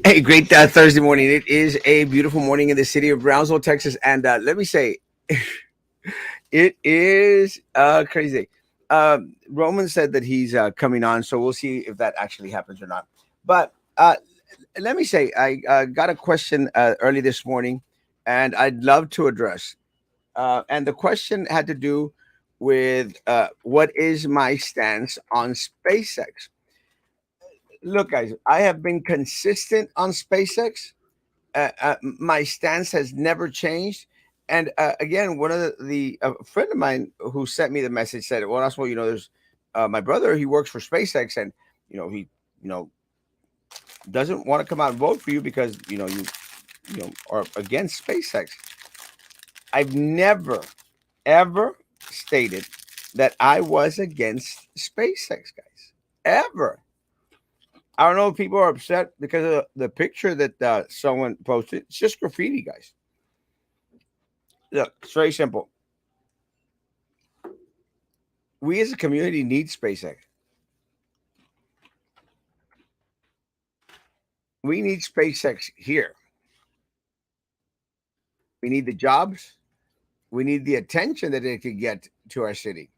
Hey, great Thursday morning. It is a beautiful morning in the city of Brownsville, Texas, and let me say, it is crazy. Roman said that he's coming on, so we'll see if that actually happens or not. But let me say, I got a question early this morning, and I'd love to address. And the question had to do with what is my stance on SpaceX. Look, guys, I have been consistent on SpaceX. My stance has never changed. And again, one of the a friend of mine who sent me the message said, "Well, that's what there's my brother. He works for SpaceX, and he you know doesn't want to come out and vote for you because you are against SpaceX." I've never ever stated that I was against SpaceX, guys. Ever. I don't know if people are upset because of the picture that someone posted. It's just graffiti, guys. Look, it's very simple. We as a community need SpaceX. We need SpaceX here. We need the jobs. We need the attention that it could get to our city.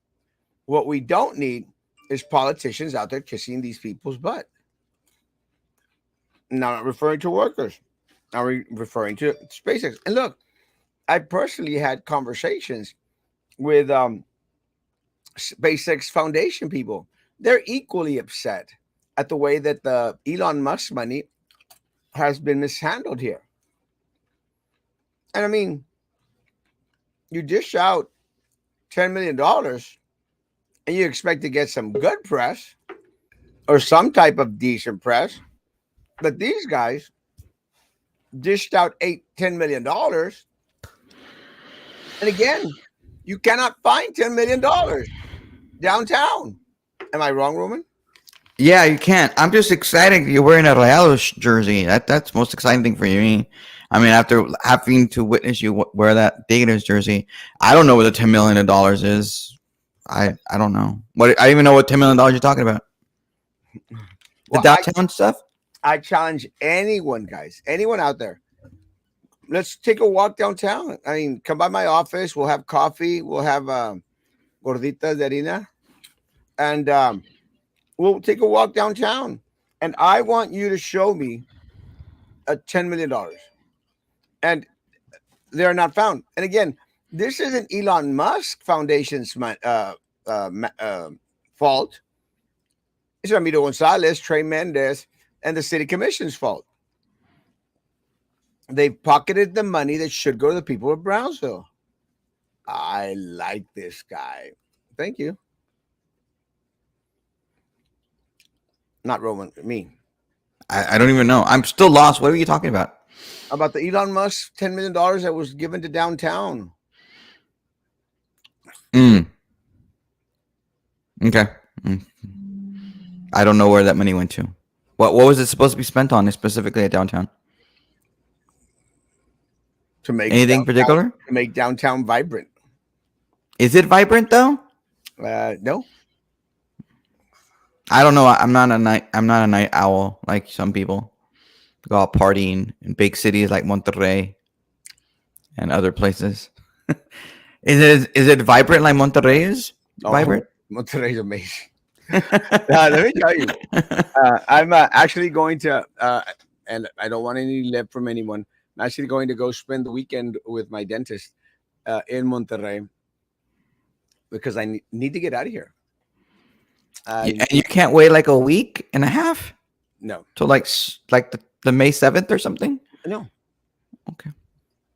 What we don't need is politicians out there kissing these people's butt. Now, I'm not referring to workers. I'm referring to SpaceX. And look, I personally had conversations with SpaceX Foundation people. They're equally upset at the way that the Elon Musk money has been mishandled here. And I mean, you dish out $10 million and you expect to get some good press or some type of decent press. But these guys dished out $10 million. And again, you cannot find $10 million downtown. Am I wrong, Roman? Yeah, you can't. I'm just excited you're wearing a Rayados jersey. That's the most exciting thing for you. I mean, after having to witness you wear that Tigres jersey, I don't know what the $10 million is. I don't know. I don't even know what $10 million you're talking about. The downtown stuff? I challenge anyone, guys, anyone out there. Let's take a walk downtown. I mean, come by my office. We'll have coffee. We'll have gorditas de harina. And we'll take a walk downtown. And I want you to show me a $10 million. And they're not found. And again, this isn't Elon Musk Foundation's fault. It's Ramiro Gonzalez, Trey Mendez, and the city commission's fault. They've pocketed the money that should go to the people of Brownsville. I like this guy. Thank you. Not Roman, me. I don't even know. I'm still lost. What are you talking about? About the Elon Musk $10 million that was given to downtown. Okay. I don't know where that money went to. What was it supposed to be spent on specifically at downtown? To make anything particular? To make downtown vibrant. Is it vibrant though? No. I don't know. I'm not a night owl like some people. Go out partying in big cities like Monterrey and other places. Is it vibrant like Monterrey is? Vibrant? Monterrey is amazing. Let me tell you, I'm actually going to, and I don't want any lip from anyone. I'm actually going to go spend the weekend with my dentist in Monterrey because I need to get out of here. And you can't wait like a week and a half? No. So like the May 7th or something? No. Okay.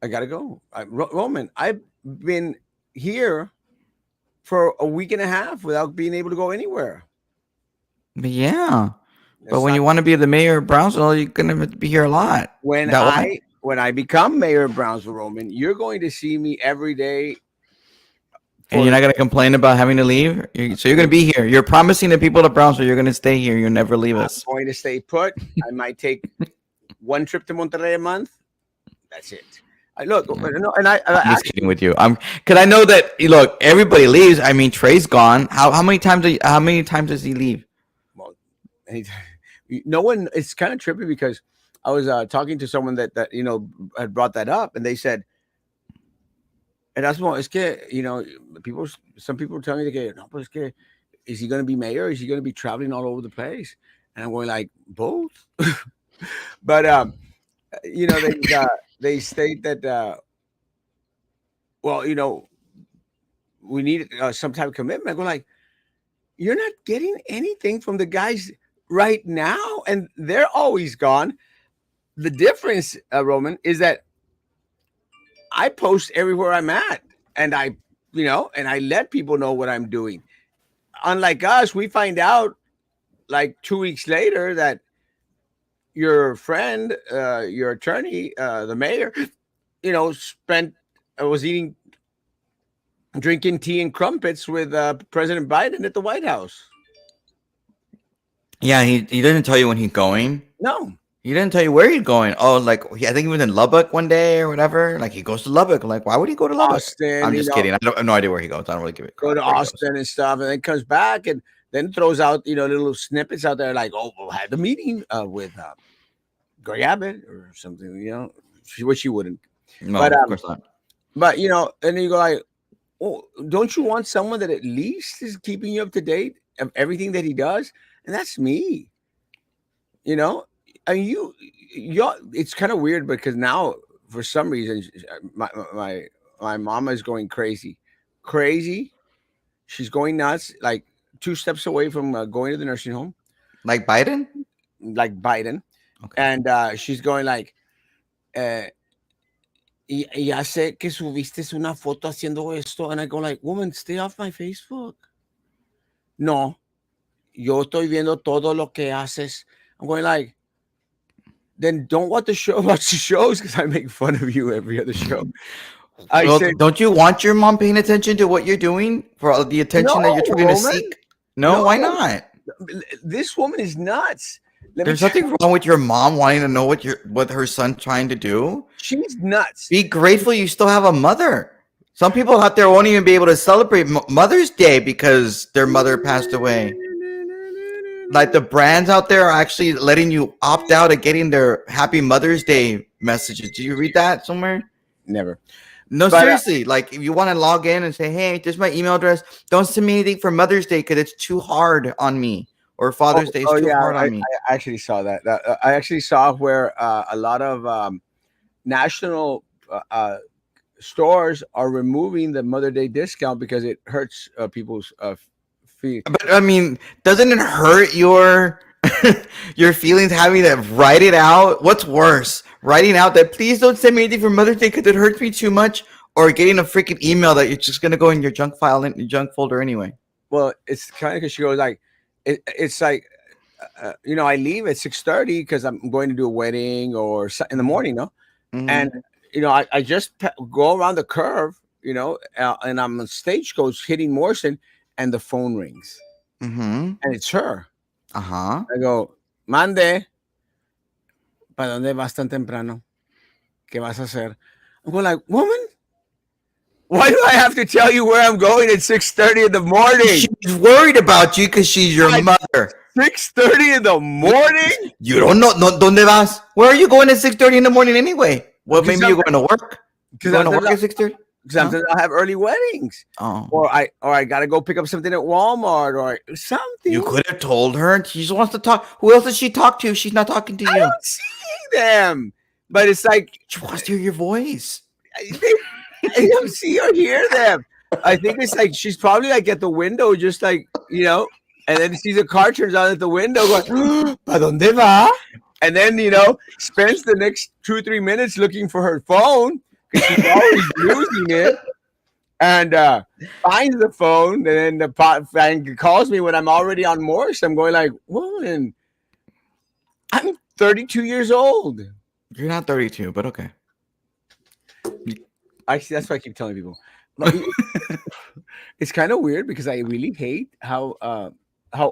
I got to go. Roman, I've been here for a week and a half without being able to go anywhere. Yeah. But when you want to be the mayor of Brownsville, you're going to be here a lot. When I become mayor of Brownsville, Roman, you're going to see me every day. And you're not going to complain about having to leave? So you're going to be here. You're promising the people of Brownsville you're going to stay here. You'll never leave us. I'm going to stay put. I might take one trip to Monterrey a month. That's it. I'm just kidding with you. Because I know that look, everybody leaves. I mean, Trey's gone. How many times does he leave? Well, no one. It's kind of trippy because I was talking to someone that had brought that up, and they said, Erasmo, es que people, some people tell me que no, pues que is he going to be mayor? Is he going to be traveling all over the place? And I'm going like both. But they state that well, we need some type of commitment. I go like, you're not getting anything from the guys right now, and they're always gone. The difference, Roman, is that I post everywhere I'm at, and I let people know what I'm doing. Unlike us, we find out like 2 weeks later that your friend, your attorney, the mayor, spent was eating, drinking tea and crumpets with President Biden at the White House. Yeah, he didn't tell you when he's going. No, He didn't tell you where he's going. Oh, like I think he was in Lubbock one day or whatever. Like he goes to Lubbock. Like why would he go to Lubbock? Austin, I'm just kidding. I have no idea where he goes. I don't really give a go crap to where he goes. Austin and stuff, and then comes back and then throws out little snippets out there like, oh, we'll have the meeting with Greg Abbott or something. Which you wouldn't. No, But of course not. but and then you go like, oh, don't you want someone that at least is keeping you up to date of everything that he does? And that's me. I mean, it's kind of weird because now for some reason my mama is going crazy. She's going nuts, like 2 steps away from going to the nursing home, Like Biden? like Biden, Okay. and she's going like, uh, ya sé que subiste una foto haciendo esto, and I go like, woman, stay off my Facebook. No, yo estoy viendo todo lo que haces. I'm going like, then don't watch the show. Watch the shows because I make fun of you every other show. I Well, say don't you want your mom paying attention to what you're doing for all the attention that no, you're trying to Roman. seek? No, No, why not? this woman is nuts. Let me There's tell nothing wrong with your mom wanting to know what her son's trying to do. she's nuts. Be grateful you still have a mother. Some people out there won't even be able to celebrate Mother's Day because their mother passed away. Like the brands out there are actually letting you opt out of getting their Happy Mother's Day messages. Did you read that somewhere? Never. No, But, seriously. Like if you want to log in and say, "Hey, this is my email address. Don't send me anything for Mother's Day because it's too hard on me," or Father's Day is too yeah, hard I on me. actually saw that. I actually saw where a lot of national stores are removing the Mother Day discount because it hurts people's feet. But I mean, doesn't it hurt your your feelings having to write it out? What's worse, writing out that please don't send me anything for Mother's Day because it hurts me too much, or getting a freaking email that you're just gonna go in your junk file in your junk folder anyway? Well, it's kind of because she goes like, it's like, I leave at 6:30 because I'm going to do a wedding or in the morning, no, Mhm. and I just go around the curve, and I'm on Stagecoach hitting Morrison, and the phone rings, Mhm. and it's her. Uh-huh. I go, mande, ¿para dónde vas tan temprano? ¿Qué vas a hacer? I'm going like, woman, why do I have to tell you where I'm going at 6:30 in the morning? She's worried about you because she's your At mother. 6:30 in the morning? You don't know no, ¿dónde vas? Where are you going at 6:30 in the morning anyway? Well, Because maybe you're going to work. You're going to work sometimes at 6:30? sometimes I have early weddings, Oh. or I gotta go pick up something at Walmart or something. You could have told her. She just wants to talk. Who else does she talk to? She's not talking to I you. don't see them, but it's like She wants to hear your voice. I don't see or hear them. I think it's like she's probably like at the window, just like and then sees a car turns on at the window, going, "¿Pa dónde va?" And then spends the next 2 or 3 minutes looking for her phone because she's always losing it, and finds the phone, and then and calls me when I'm already on Morse. I'm going like, "Woman, I'm 32 years old." You're not 32, but okay. Actually, that's what I keep telling people. But it's kind of weird because I really hate how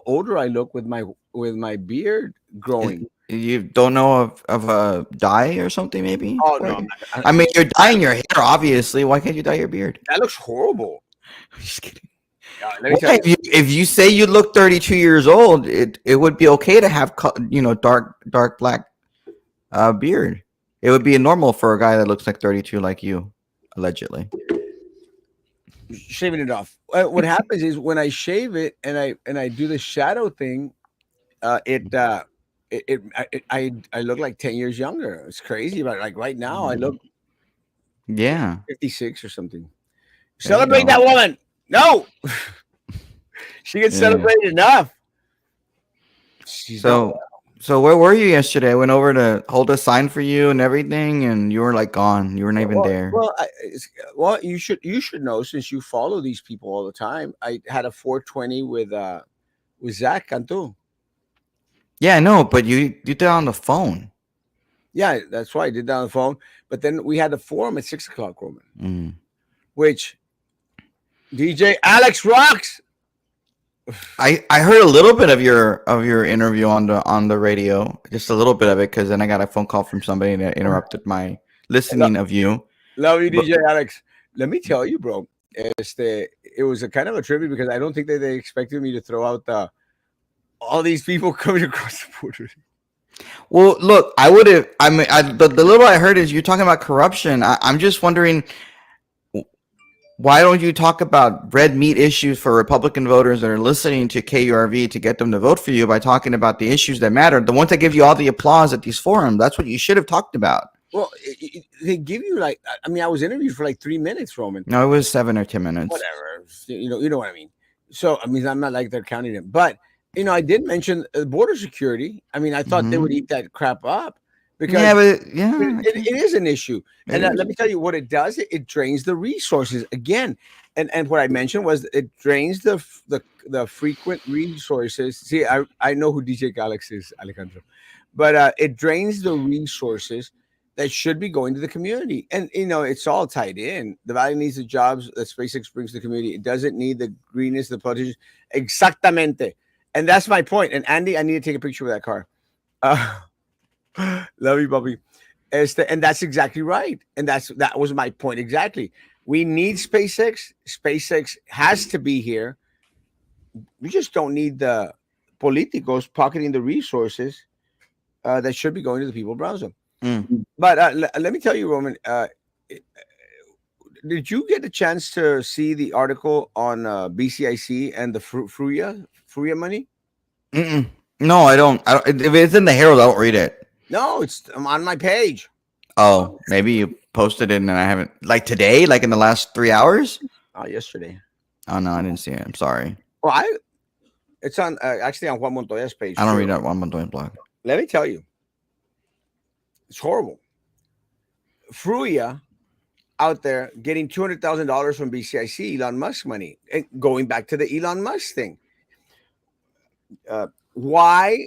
older I look with my beard growing. You don't know of a dye or something, maybe? Oh no, I mean, you're dyeing your hair, obviously. Why can't you dye your beard? that looks horrible. I'm just kidding. Let me tell Well, you. if you say you look 32 years old, it would be okay to have dark black beard. It would be normal for a guy that looks like 32 like you, allegedly. Shaving it off. What happens is when I shave it and I do the shadow thing, I look like 10 years younger. It's crazy, but like right now I look Yeah, 56 or something. there you Celebrate go. that woman. No, she gets Yeah. celebrated enough. She's not. So, so where were you yesterday? I went over to hold a sign for you and everything, and you were like gone. You weren't even Well, there. well, well, you should know since you follow these people all the time. I had a 420 with Zach Cantu. Yeah, I know, but you did it on the phone. Yeah, that's why I did that on the phone. But then we had the forum at 6 o'clock, Roman, Mm. which DJ Alex rocks. I heard a little bit of your interview on the radio, just a little bit of it, because then I got a phone call from somebody that interrupted my listening of you. Love you, But DJ Alex. Let me tell you, bro. It was a kind of a tribute because I don't think that they expected me to throw out all these people coming across the border. well, look, I would have. I mean, the little I heard is you talking about corruption. I'm just wondering, why don't you talk about red meat issues for Republican voters that are listening to KURV to get them to vote for you by talking about the issues that matter, the ones that give you all the applause at these forums? That's what you should have talked about. Well, they give you like, I mean, I was interviewed for like 3 minutes, Roman. No, it was 7 or 10 minutes. Whatever, you know what I mean. So I mean, I'm not like they're counting it, but I did mention border security. I mean, I thought they would Hmm. eat that crap up because Yeah, but yeah, it is an issue. it And let is. me tell you what it does. It drains the resources again. And what I mentioned was it drains the frequent resources. See, I know who DJ Galaxy is, Alejandro, but it drains the resources that should be going to the community. And it's all tied in. The valley needs the jobs that SpaceX brings to the community. It doesn't need the greenness, the politicians. Exactamente. And that's my point. And Andy, I need to take a picture of that car. Uh, love you, Bobby. And that's exactly right. And that was my point exactly. We need SpaceX. SpaceX has to be here. We just don't need the politicos pocketing the resources that should be going to the people of Brownsville. Mm. But let me tell you, Roman, did you get a chance to see the article on BCIC and the Fruya money? Mm-mm. No, I don't. If it's in the Herald, I don't read it. No, it's on my page. Oh, maybe you posted it and I haven't. Like today, like in the last 3 hours. Yesterday. Oh no, I didn't see it. I'm sorry. Well, it's on actually on Juan Montoya's page I don't too. read that one Montoya blog. Let me tell you, it's horrible. Fruya out there getting $200,000 from BCIC, Elon Musk money. And going back to the Elon Musk thing, why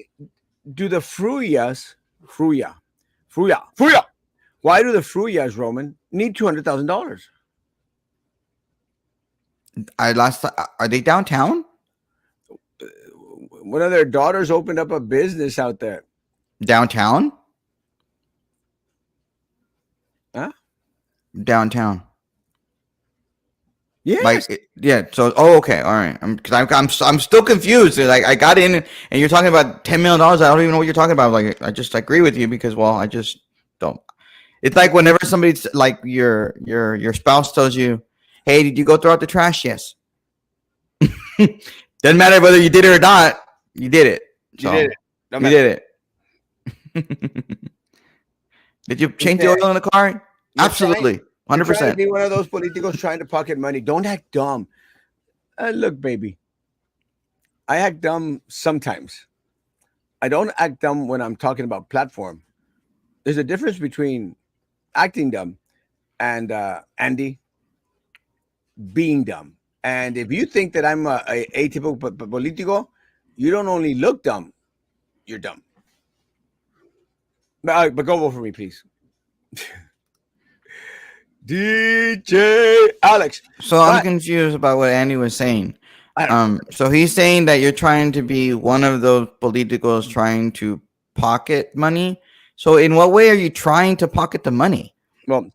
do the Fruya? Why do the Fruyas, Roman, need $200,000? I last. Are they downtown? One of their daughters opened up a business out there. Downtown? Huh? Downtown. Yes. Yeah. So, oh, okay, all right. I'm still confused. Like, I got in, and you're talking about $10 million. I don't even know what you're talking about. Like, I just agree with you because, well, I just don't. It's like whenever somebody's like your spouse tells you, "Hey, did you go throw out the trash?" Yes. Doesn't matter whether you did it or not. You did it. You So did it. No you matter. did it. Did you change the Okay. oil in the car? You're Absolutely, You're trying to 100%. be one of those politicos trying to pocket money. Don't act dumb. Look, baby, I act dumb sometimes. I don't act dumb when I'm talking about platform. There's a difference between acting dumb and Andy being dumb. And if you think that I'm a atypical politico, you don't only look dumb, you're dumb. But go vote for me, please. DJ Alex. So I'm But confused about what Andy was saying. I don't know. So he's saying that you're trying to be one of those politicos trying to pocket money. So in what way are you trying to pocket the money? Well,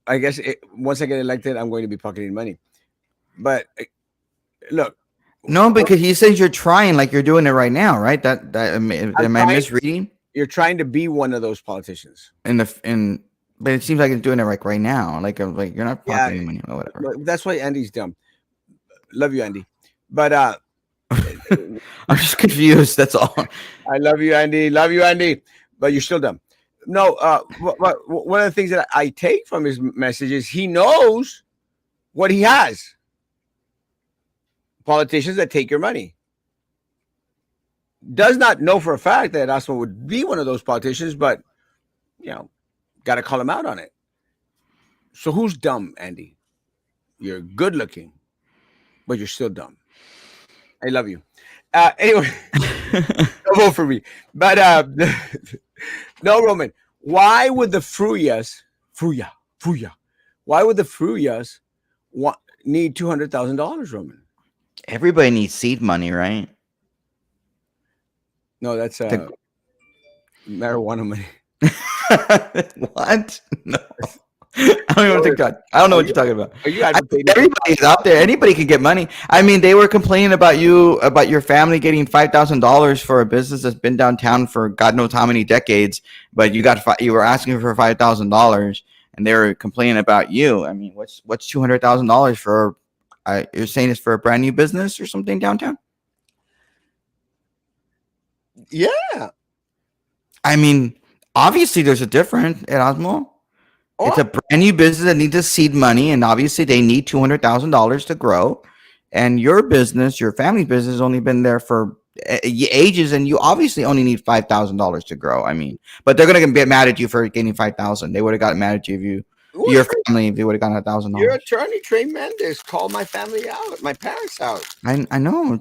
I guess once I get elected, I'm going to be pocketing money. But look, No, because he says you're trying like you're doing it right now, right? Am I'm I trying. misreading? You're trying to be one of those politicians. in but it seems like it's doing it like right now. Like you're not Yeah, pocketing money or whatever. but that's why Andy's dumb. Love you, Andy. But I'm just confused. That's all. I love you, Andy. Love you, Andy. But you're still dumb. No, one of the things that I take from his message is he knows what he has. Politicians that take your money. Does not know for a fact that Erasmo would be one of those politicians, but got to call him out on it. So who's dumb, Andy? You're good looking, but you're still dumb. I love you. Anyway, don't vote for me. But no, Roman. Why would the Fruya? Why would the Fruyas need $200,000, Roman? Everybody needs seed money, right? No, that's The- marijuana money. what? No. I don't even think that. I don't know what you're talking about. Are you I think advocating? everybody's out there. Anybody can get money. I mean, they were complaining about your family getting $5,000 for a business that's been downtown for God knows how many decades. But you were asking for $5,000, and they were complaining about you. I mean, what's $200,000 for? You're saying it's for a brand new business or something downtown? Yeah. I mean, obviously there's a difference, Erasmo. It's a brand new business that needs to seed money, and obviously they need $200,000 to grow. And your business, your family business, has only been there for ages, and you obviously only need $5,000 to grow. I mean, but they're gonna get mad at you for getting 5,000. They would have gotten mad at you your family, if you would have gotten $1,000. Your attorney, Trey Mendez, called my family out, my parents out. I know.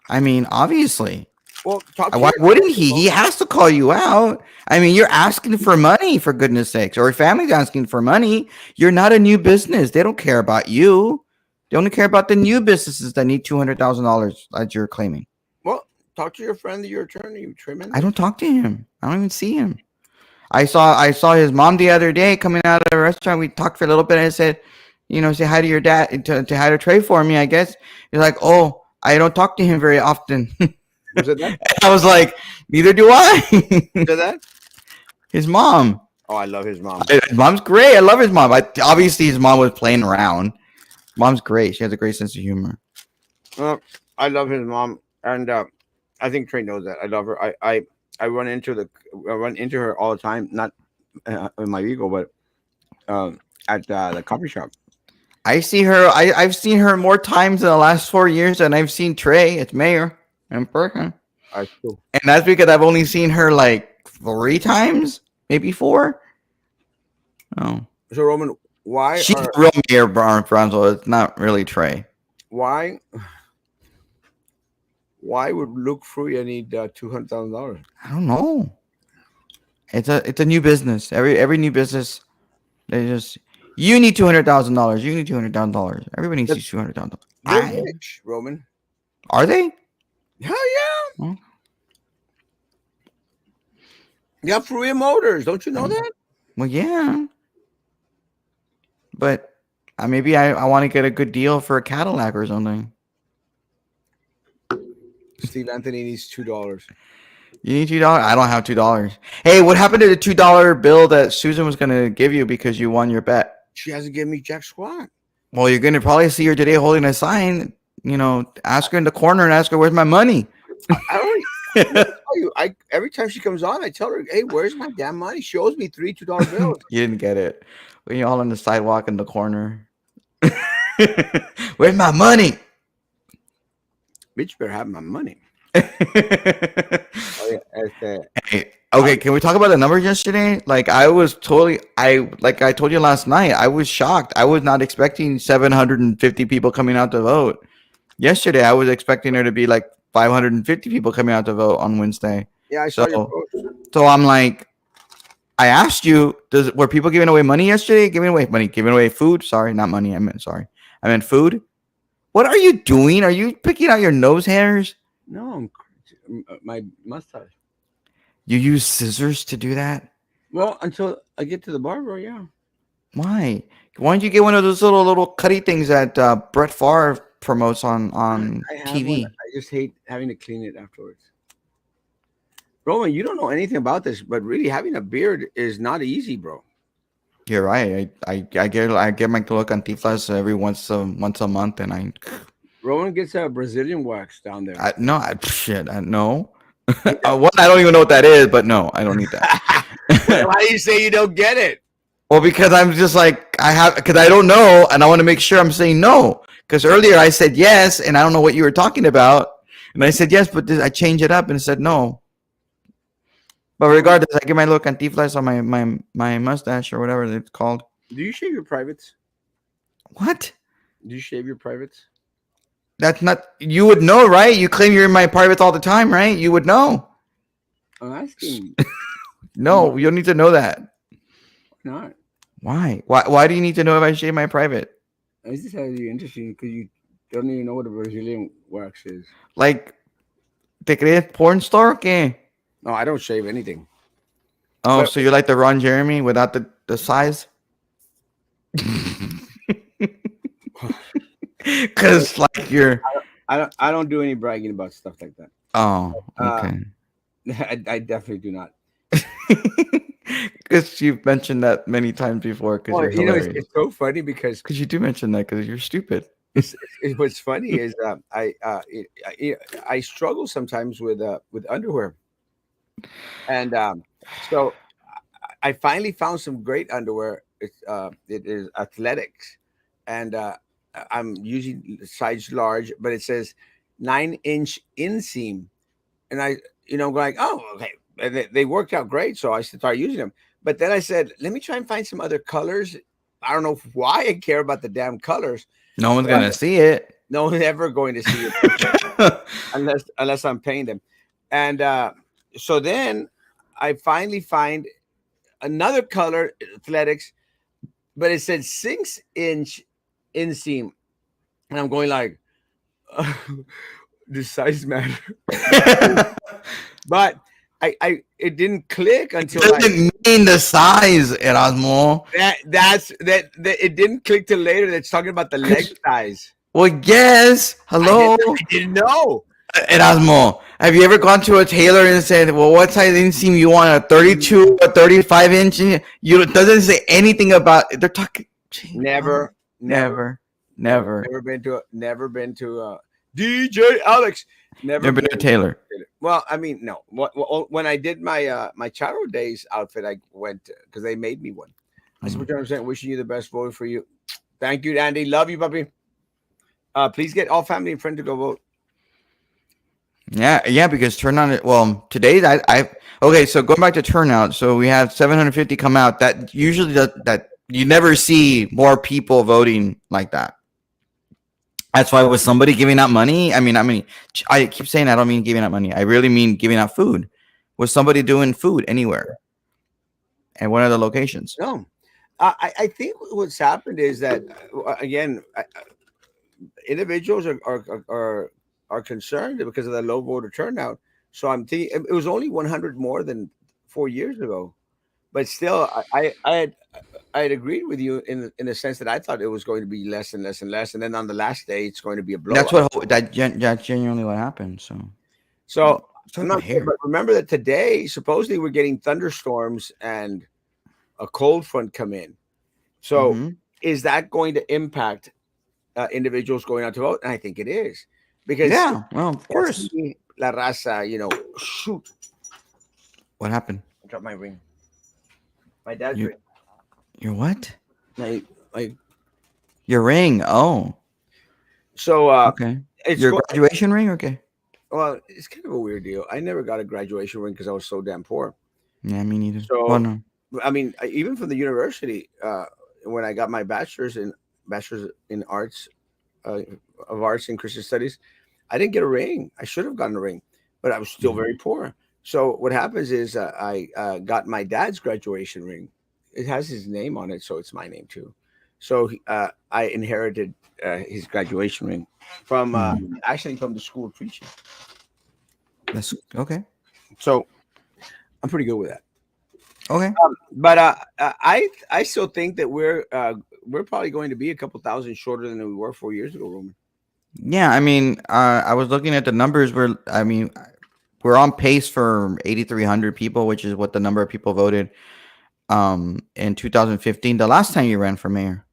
I mean, obviously. Well, Why wouldn't he? He has to call you out. I mean, you're asking for money, for goodness sakes, or your family's asking for money. You're not a new business. They don't care about you. They only care about the new businesses that need $200,000 as you're claiming. Well, talk to your friend, your attorney, Trey Mendez. I don't talk to him. I don't even see him. I saw his mom the other day coming out of a restaurant. We talked for a little bit. I said, say hi to your dad, to hi to Trey for me, I guess. He's like, oh, I don't talk to him very often. Was it that? I was like, neither do I. Did that? His mom. Oh, I love his mom. His mom's great. I love his mom. Obviously, his mom was playing around. Mom's great. She has a great sense of humor. I love his mom, and I think Trey knows that. I love her. I run into her all the time, not in my ego, but at the coffee shop. I see her. I've seen her more times in the last 4 years than I've seen Trey. It's Mayor in person. Cool. And that's because I've only seen her like 3 times, maybe 4. Oh. So Roman, why she's the real Mayor Bronzo? It's not really Trey. Why would Luke Fruya need $200,000? I don't know. It's a new business. Every new business, you need $200,000. You need $200,000. Everybody needs $200,000. They're rich, Roman. Are they? Hell yeah. Huh? You have Fruya Motors. Don't you know that? Well, yeah. But maybe I want to get a good deal for a Cadillac or something. Steve Anthony needs $2. You need $2? I don't have $2. Hey, what happened to the $2 bill that Susan was going to give you because you won your bet? She hasn't given me jack squat. Well, you're going to probably see her today holding a sign. Ask her in the corner and ask her, where's my money? I every time she comes on, I tell her, hey, where's my damn money? She owes me $2 bills. You didn't get it. When you're all on the sidewalk in the corner. Where's my money? Bitch, you better have my money. Okay, can we talk about the numbers yesterday? Like I told you last night, I was shocked. I was not expecting 750 people coming out to vote. Yesterday, I was expecting there to be like 550 people coming out to vote on Wednesday. Yeah, I saw your post. So I'm like, I asked you, were people giving away money yesterday? Giving away money, giving away food? Sorry, not money. I meant food. What are you doing? Are you picking out your nose hairs? No, my mustache. You use scissors to do that? Well, until I get to the barber, yeah. Why? Why don't you get one of those little cutty things that Brett Favre promotes on TV? I just hate having to clean it afterwards. Roman, you don't know anything about this, but really having a beard is not easy, bro. You're right. I get my look on Tiflas every once a month, and Roman gets a Brazilian wax down there. I no I, shit I no. He One, I don't even know what that is, but no, I don't need does. Well, that. why do you say you don't get it? Well, because I'm just like because I don't know, and I want to make sure I'm saying no. Because earlier I said yes, and I don't know what you were talking about, and I said yes, but I changed it up and said no. But Roman, regardless, I get my little cantiflas on my mustache or whatever it's called. do you shave your privates? What? Do you shave your privates? That's not. You would know, right? You claim you're in my privates all the time, right? You would know. I'm asking. No, you don't need to know that. Not. Why? Why do you need to know if I shave my private? This is really interesting because you don't even know what a Brazilian wax is. Like, te crees porn star? Okay. No, I don't shave anything. Oh, But so you're like the Ron Jeremy without the size? Because like you're. I don't do any bragging about stuff like that. Oh, Uh, okay. I definitely do not. Because you've mentioned that many times before. Because Well, you're hilarious. it's so funny because Because you do mention that. Because you're stupid. what's funny is I struggle sometimes with underwear, and so I finally found some great underwear. It is athletics, and I'm using size large, but it says 9-inch inseam, and going, oh, okay, and they worked out great, so I started using them. But then I said, let me try and find some other colors. I don't know why I care about the damn colors. No one's But gonna see it. no one's ever going to see it unless I'm paying them. And so then I finally find another color athletics, but it said 6-inch inseam, and I'm going like, the size matter. But I it didn't click until like Doesn't mean the size, Erasmo. that it didn't click till later. That's talking about the leg size. Well, yes. Hello, I didn't know. Erasmo. Have you ever gone to a tailor and said, "Well, what size inseam you want? A 32, a 35 inch?" You it doesn't say anything about. They're talking. Never, never, Never, never, never been to DJ Alex. Never never been to a been. tailor. Well, I mean, no. When I did my Charo Days outfit, I went because they made me one. I said, Mm. "What I'm saying, wishing you the best, voting for you. Thank you, Andy. Love you, puppy. Please get all family and friends to go vote." Yeah, yeah. Because turnout. Well, today I okay. So going back to turnout. So we have 750 come out. That usually that you never see more people voting like that. That's why was somebody giving out money? I mean, I keep saying I don't mean giving out money. I really mean giving out food. Was somebody doing food anywhere? And one of the locations? No, I think what's happened is that again, individuals are concerned because of the low voter turnout. So I'm thinking it was only 100 more than 4 years ago, but still, I had agreed with you in the sense that I thought it was going to be less and less and less, and then on the last day, it's going to be a That's blowout. what that's genuinely what happened. So So I'm start my not sure, hair. but remember that today, supposedly, we're getting thunderstorms and a cold front come in. So Mm-hmm. is that going to impact individuals going out to vote? And I think it is because Yeah. Well, of course. la raza, shoot, What happened? I dropped my ring. My dad's You ring. your what? My Your ring. Oh, so okay. it's Your graduation ring. Okay. well, it's kind of a weird deal. I never got a graduation ring because I was so damn poor. Yeah, me neither. Well, So no. I mean, even from the university, when I got my bachelor's in arts, uh, of arts and Christian studies, I didn't get a ring. I should have gotten a ring, but I was still Mhm. very poor. So what happens is I got my dad's graduation ring. It has his name on it, so it's my name too. So I inherited his graduation ring from Mhm. actually from the school of preaching. That's okay. So I'm pretty good with that. Okay. But I still think that we're probably going to be a couple thousand shorter than we were 4 years ago, Roman. Yeah, I mean, I was looking at the numbers. We're we're on pace for 8,300 people, which is what the number of people voted in 2015, the last time you ran for mayor.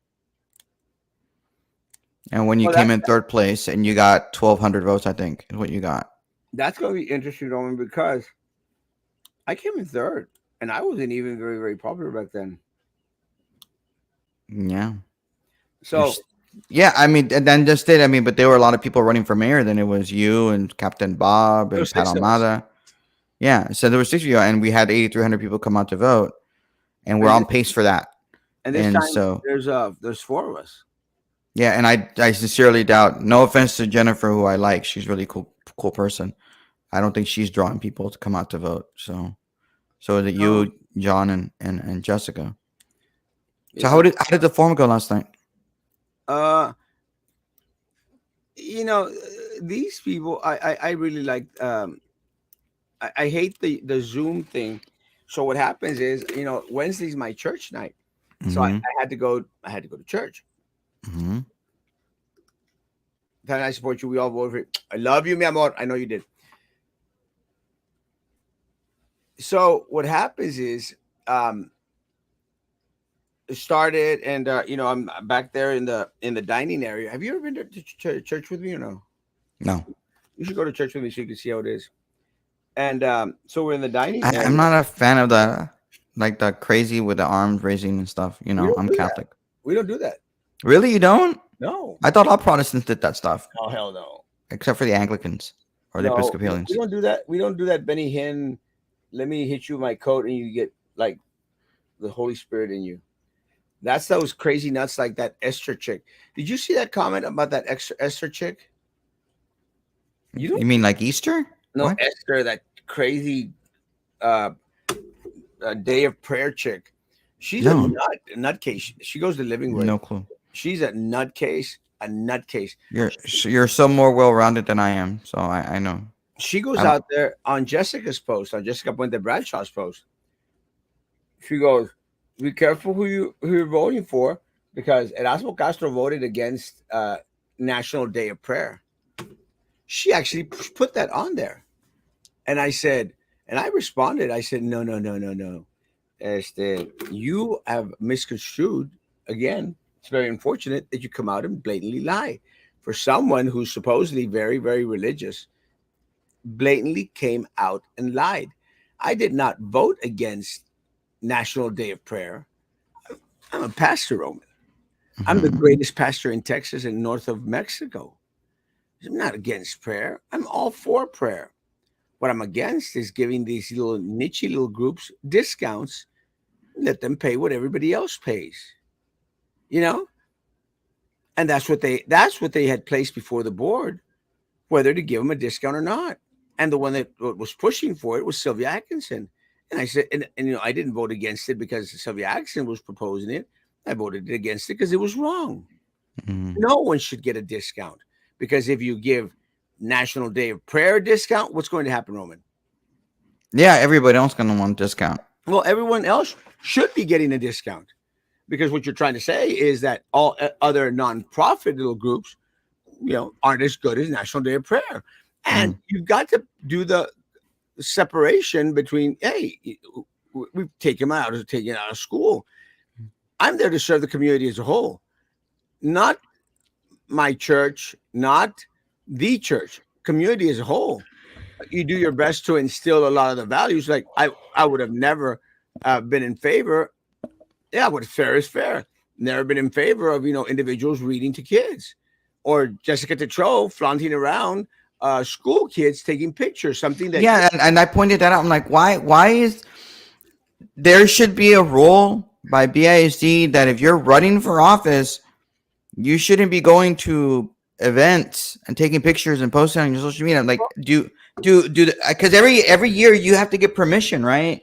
And when you Well, came in third place and you got 1,200 votes, I think is what you got. that's going to be interesting, Roman, because I came in third, and I wasn't even very, very popular back then. Yeah. You're, So yeah, I mean, and then just did. I mean, but there were a lot of people running for mayor. Then it was you and Captain Bob there were and Pat 6 of us, Almada. Yeah, so there were 6 of you, and we had 8,300 people come out to vote, and we're and on this, pace for that. and this And time so, there's 4 of us. yeah, and I sincerely doubt. No offense to Jennifer, who I like, she's a really cool person. I don't think she's drawing people to come out to vote. So is it No, you, John, and Jessica? So it's not. how did the forum go last night? Uh, you know, these people, I really like. I hate the Zoom thing. So what happens is, Wednesday's my church night, so I, Mm-hmm. I had to go. I had to go to church. Mm-hmm. Then I support you. We all voted for it. I love you, mi amor. I know you did. So what happens is, it started, and I'm back there in the dining area. Have you ever been to church with me or no? No, You should go to church with me so you can see how it is. And so we're in the dining I'm area. not a fan of the like the crazy with the arms raising and stuff. You We know, don't I'm do that. Catholic. We don't do that. Really, you don't? No. I thought all Protestants did that stuff, Oh hell no. except for the Anglicans or the No, we Episcopalians. don't do that. We don't do that. Benny Hinn. Let me hit you with my coat, and you get like the Holy Spirit in you. That's those crazy nuts like that Esther chick. Did you see that comment about that Esther chick? You don't You mean like Easter? know What? Esther, that crazy uh, day of prayer chick. She's a No, nutcase. She goes to living with. no clue. She's a nutcase. A nutcase. You're so more well rounded than I am, so I know. She I goes don't. out there on Jessica's post, on Jessica Puente Bradshaw's post. She goes, "Be careful who you're voting for, because Erasmo Castro voted against National Day of Prayer." She actually put that on there, and I said, and I responded. I said, "No, no, no, no, no. You have misconstrued again. It's very unfortunate that you come out and blatantly lie for someone who's supposedly very, very religious. Blatantly came out and lied. I did not vote against National Day of Prayer. I'm a pastor, Roman. I'm the Mhm. greatest pastor in Texas and north of Mexico. I'm not against prayer. I'm all for prayer. What I'm against is giving these little niche little groups discounts. Let them pay what everybody else pays. You know, and that's what they had placed before the board, whether to give them a discount or not. And the one that was pushing for it was Sylvia Atkinson. And I said, and I didn't vote against it because Sylvia Atkinson was proposing it. I voted against it because it was wrong. Mhm. No one should get a discount, because if you give National Day of Prayer a discount, what's going to happen, Roman? Yeah, everybody else gonna want a discount. Well, everyone else should be getting a discount, because what you're trying to say is that all other nonprofit little groups, aren't as good as National Day of Prayer. And Mhm. you've got to do the separation between, hey, we've taken them out of school. I'm there to serve the community as a whole, not my church, not the church, community as a whole. You do your best to instill a lot of the values. Like I would have never been in favor. Yeah, what fair is fair. Never been in favor of individuals reading to kids, or Jessica Tetro flaunting around school kids taking pictures. Something that Yeah, and I pointed that out. I'm like, why is there should be a rule by BISD that if you're running for office, you shouldn't be going to events and taking pictures and posting on your social media. Like, because every year you have to get permission, right?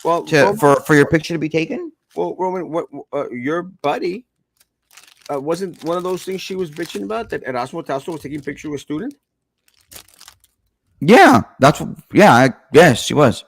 well, To Roman, for your picture to be taken. Roman, what your buddy wasn't one of those things she was bitching about, that Erasmo Tasso was taking pictures with student. Yeah, that's what. Yeah, yes, she was.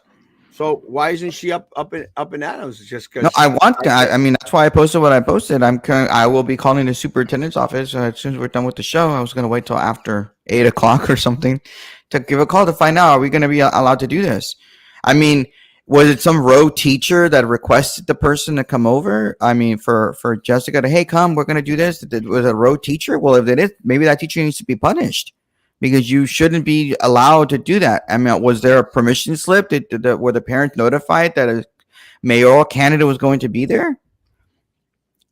So why isn't she up in Adams? Just No, because I want I to. guess I mean, that's why I posted what I posted. I will be calling the superintendent's office as soon as we're done with the show. I was going to wait till after 8 o'clock or something to give a call to find out, are we going to be allowed to do this? I mean, was it some rogue teacher that requested the person to come over? I mean, for Jessica to, hey, come, we're going to do this. Was it a rogue teacher? Well, if it is, maybe that teacher needs to be punished because you shouldn't be allowed to do that. I mean, was there a permission slip? Were the parents notified that a mayoral candidate was going to be there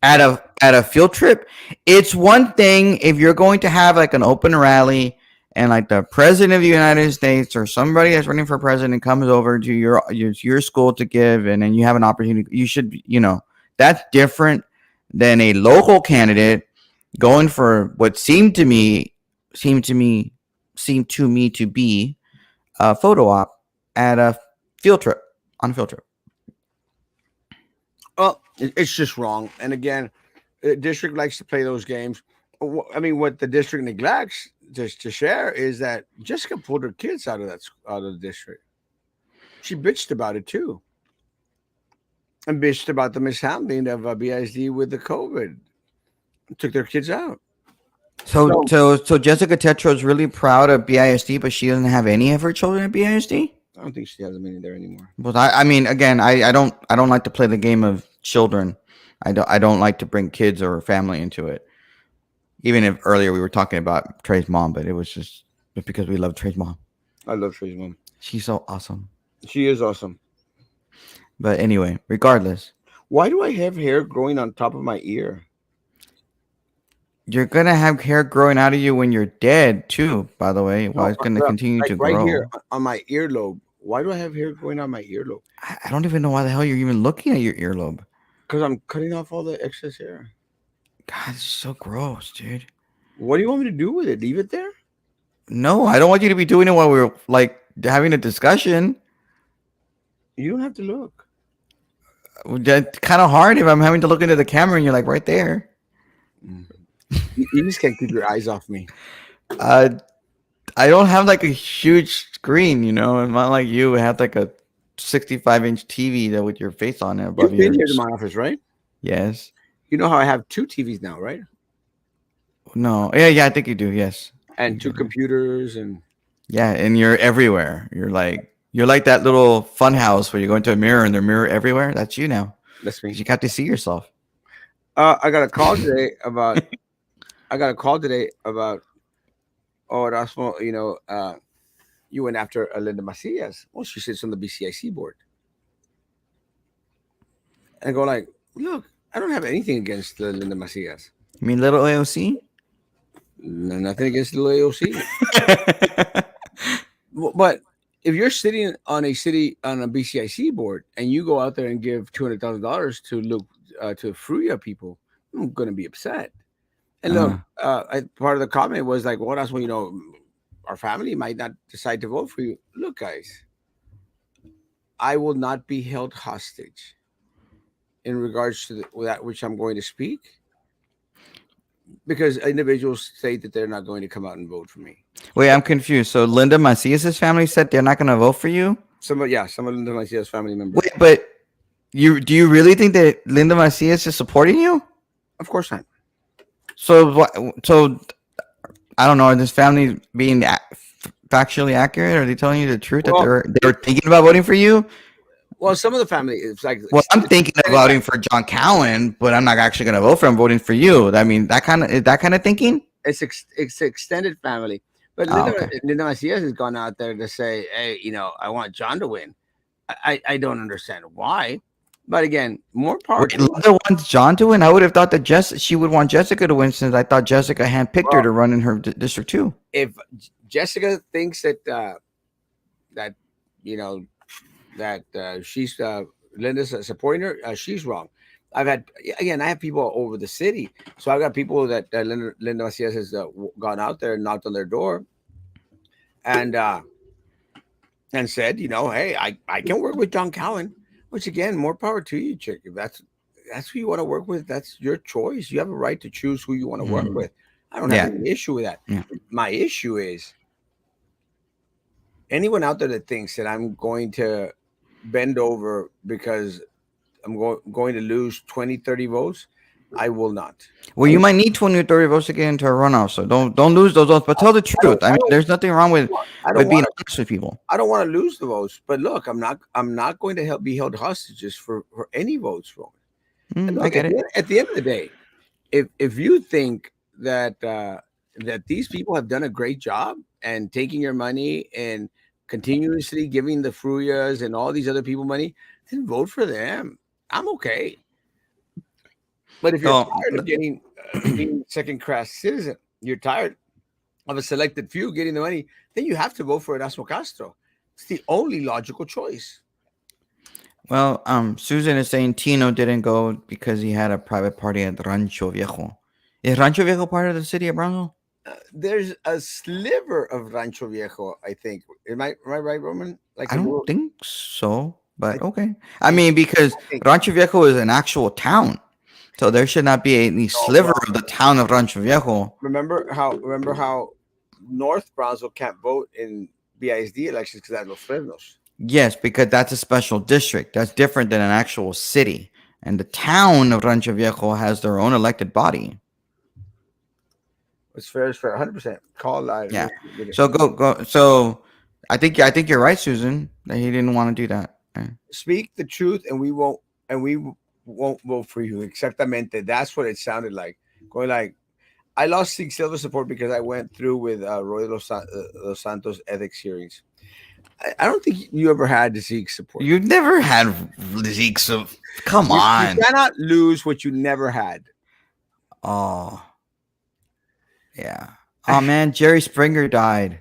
at well, a field trip? It's one thing if you're going to have like an open rally and like the president of the United States or somebody that's running for president comes over to your school to give, and then you have an opportunity. You should, that's different than a local candidate going for what seemed to me seemed to me to be a photo op at a field trip on a field trip. well, it's just wrong. And again, the district likes to play those games. I mean, what the district neglects just to share is that Jessica pulled her kids out of the district. She bitched about it too, and bitched about the mishandling of BISD with the COVID. Took their kids out. So, So so Jessica Tetra is really proud of BISD, but she doesn't have any of her children at BISD. I don't think she has them in there anymore. But I mean, again, I don't like to play the game of children. I don't like to bring kids or family into it. Even if earlier we were talking about Trey's mom, but it was just because we love Trey's mom. I love Trey's mom. She's so awesome. She is awesome. But anyway, regardless, Why do I have hair growing on top of my ear? you're gonna have hair growing out of you when you're dead too. By the way, while No, it's gonna continue like to right grow. here on my earlobe. Why do I have hair growing on my earlobe? I don't even know why the hell you're even looking at your earlobe. Because I'm cutting off all the excess hair. God, it's so gross, dude. What do you want me to do with it? Leave it there? No, I don't want you to be doing it while we're like having a discussion. You don't have to look. That's kind of hard if I'm having to look into the camera and you're like right there. Mm. You just can't keep your eyes off me. Uh, I don't have like a huge screen, you know. It's not like you have like a 65-inch TV that with your face on it above You've been your. here to my office, right? Yes. You know how I have two TVs now, right? No. Yeah. I think you do. Yes. And two computers and Yeah, and you're everywhere. You're like that little fun house where you go into a mirror and there's a mirror everywhere. That's you now. that's me. 'Cause you got to see yourself. I got a call today about. I got a call today about. Oh, Erasmo, you went after Linda Macias. Well, she sits on the BCIC board. And I go like, look, I don't have anything against Linda Macias. You mean little AOC? Nothing against the AOC. But if you're sitting on a BCIC board and you go out there and give $200,000 to look to Fruya people, I'm gonna be upset. And look, Uh, part of the comment was like, "What else? Well, our family might not decide to vote for you." Look, guys, I will not be held hostage in regards to that which I'm going to speak because individuals say that they're not going to come out and vote for me. wait, I'm confused. So Linda Macias' family said they're not going to vote for you? Some of them Macias family members. Wait, but do you really think that Linda Macias is supporting you? Of course not. So I don't know. Are this family being factually accurate? Are they telling you the truth that Well, they were thinking about voting for you? well, some of the family it's like Well, I'm thinking of voting for John Cowan, but I'm not actually going to vote for him. I'm voting for you. I mean, that kind of thinking. it's extended family. But Oh, okay. Linda Macias has gone out there to say, "Hey, I want John to win." I don't understand why, but again, more power. Wait, Linda wants John to win. I would have thought that she would want Jessica to win since I thought Jessica handpicked her Well, to run in her district too. if Jessica thinks that you know she's Linda's supporting her, she's wrong. I have people all over the city, so I've got people that Linda Macias has gone out there and knocked on their door, and said, hey, I can work with John Cowan, which again, more power to you, chick. If that's who you want to work with, that's your choice. You have a right to choose who you want to work Mhm. with. I don't Yeah. have any issue with that. Yeah. My issue is anyone out there that thinks that I'm going to bend over because I'm going to lose 20, 30 votes. I will not. Well, I you don't. might need 20 or 30 votes to get into a runoff, so don't lose those votes. But tell the I don't. truth. I I mean, don't. there's nothing wrong I don't with want being to. honest with people. I don't want to lose the votes. But look, I'm not going to be held hostages for any votes, Roman. And I look, get it. at the end of the day, if you think that that these people have done a great job and taking your money and continuously giving the Fruyas and all these other people money, then vote for them. I'm okay. But if you're Oh, tired of getting being second class citizen, you're tired of a selected few getting the money, then you have to vote for Erasmo Castro. It's the only logical choice. well, Susan is saying Tino didn't go because he had a private party at Rancho Viejo. Is Rancho Viejo part of the city of Brownsville? There's a sliver of Rancho Viejo, I think. Am I right, Roman? Like I a don't little. think so, I, but okay. I I, mean, because I think Rancho Viejo is an actual town, so there should not be any no. sliver Well, of the town of Rancho Viejo. remember how North Brownsville can't vote in BISD elections because that's Los Fresnos. Yes, because that's a special district. That's different than an actual city. And the town of Rancho Viejo has their own elected body. It's fair. It's fair. 100%. Call live. Yeah. Get it. So go. So I think you're right, Susan, that he didn't want to do that. Speak the truth, and we won't vote for you. Exactamente. That's what it sounded like. Going like, I lost Sig Silver support because I went through with Roy Los Santos ethics hearings. I don't think you ever had the Zeke support. You've never had Zeke. So come You on. cannot lose what you never had. Oh yeah. Oh man, Jerry Springer died.